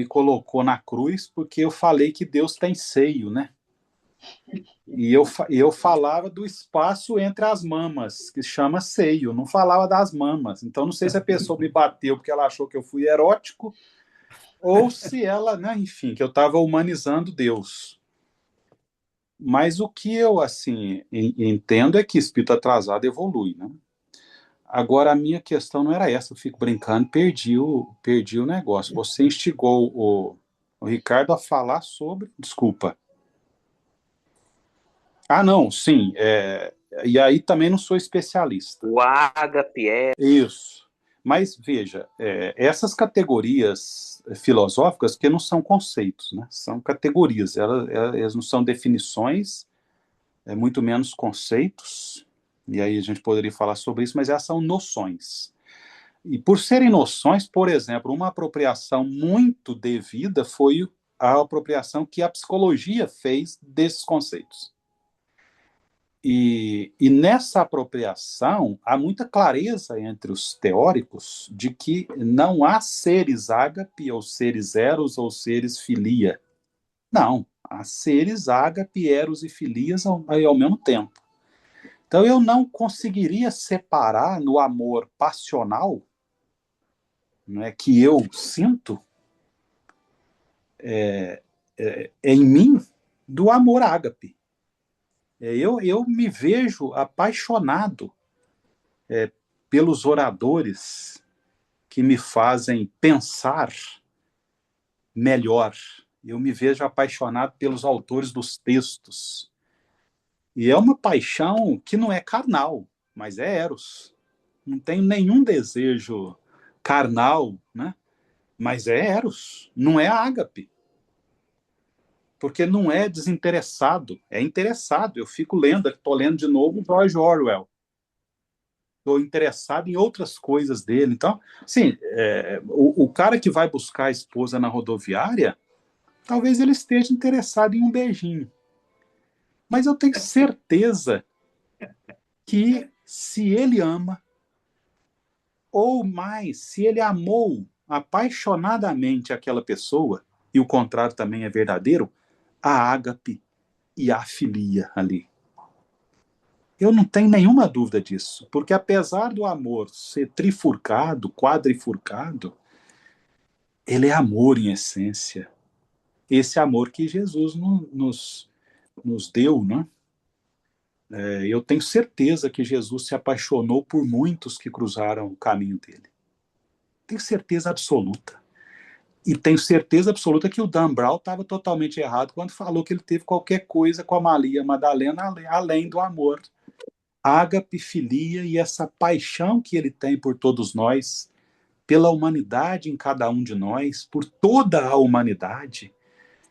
colocou na cruz porque eu falei que Deus tem seio, né? E eu falava do espaço entre as mamas, que chama seio, não falava das mamas. Então não sei se a pessoa me bateu porque ela achou que eu fui erótico ou se ela, né, enfim, que eu estava humanizando Deus. Mas o que eu, assim, entendo é que espírito atrasado evolui, né? Agora, a minha questão não era essa, eu fico brincando, perdi o negócio. Você instigou o Ricardo a falar sobre. Desculpa. Ah, não, sim. E aí também não sou especialista. O ágape é. Isso. Mas, veja, essas categorias filosóficas que não são conceitos, né? São categorias, elas não são definições, muito menos conceitos, e aí a gente poderia falar sobre isso, mas elas são noções. E por serem noções, por exemplo, uma apropriação muito devida foi a apropriação que a psicologia fez desses conceitos. E nessa apropriação há muita clareza entre os teóricos de que não há seres ágape, ou seres eros, ou seres filia. Não, há seres ágape, eros e filias ao mesmo tempo. Então eu não conseguiria separar no amor passional, não é, que eu sinto em mim, do amor ágape. Eu me vejo apaixonado pelos oradores que me fazem pensar melhor. Eu me vejo apaixonado pelos autores dos textos. E é uma paixão que não é carnal, mas é eros. Não tenho nenhum desejo carnal, né? Mas é eros, não é ágape. Porque não é desinteressado, é interessado. Eu fico lendo, estou lendo de novo George Orwell. Estou interessado em outras coisas dele. Então, sim, o cara que vai buscar a esposa na rodoviária, talvez ele esteja interessado em um beijinho. Mas eu tenho certeza que se ele ama, ou mais, se ele amou apaixonadamente aquela pessoa, e o contrário também é verdadeiro, a ágape e a filia ali. Eu não tenho nenhuma dúvida disso, porque apesar do amor ser trifurcado, quadrifurcado, ele é amor em essência. Esse amor que Jesus nos deu, né? Eu tenho certeza que Jesus se apaixonou por muitos que cruzaram o caminho dele. Tenho certeza absoluta. E tenho certeza absoluta que o Dan Brown estava totalmente errado quando falou que ele teve qualquer coisa com a Maria Madalena além do amor. Ágape, filia e essa paixão que ele tem por todos nós, pela humanidade em cada um de nós, por toda a humanidade,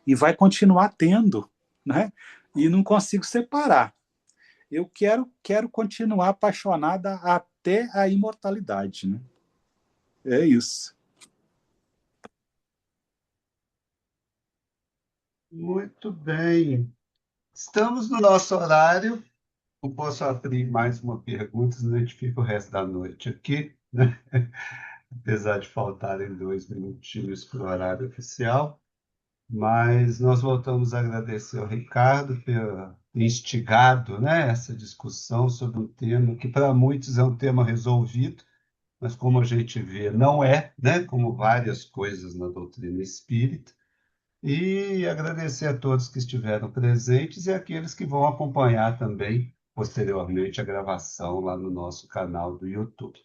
e vai continuar tendo, né? E não consigo separar. Eu quero continuar apaixonada até a imortalidade, né? É isso. Muito bem. Estamos no nosso horário. Não posso abrir mais uma pergunta, senão a gente fica o resto da noite aqui, né? Apesar de faltarem 2 minutinhos para o horário oficial. Mas nós voltamos a agradecer ao Ricardo por ter instigado, né, essa discussão sobre um tema que para muitos é um tema resolvido, mas como a gente vê, não é, né, como várias coisas na doutrina espírita. E agradecer a todos que estiveram presentes e aqueles que vão acompanhar também posteriormente a gravação lá no nosso canal do YouTube.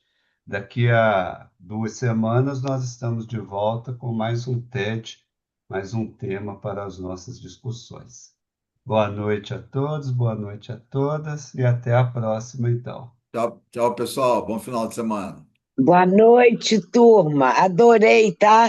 Daqui a 2 semanas nós estamos de volta com mais um TED, mais um tema para as nossas discussões. Boa noite a todos, boa noite a todas e até a próxima, então. Tchau, tchau, pessoal. Bom final de semana. Boa noite, turma. Adorei, tá?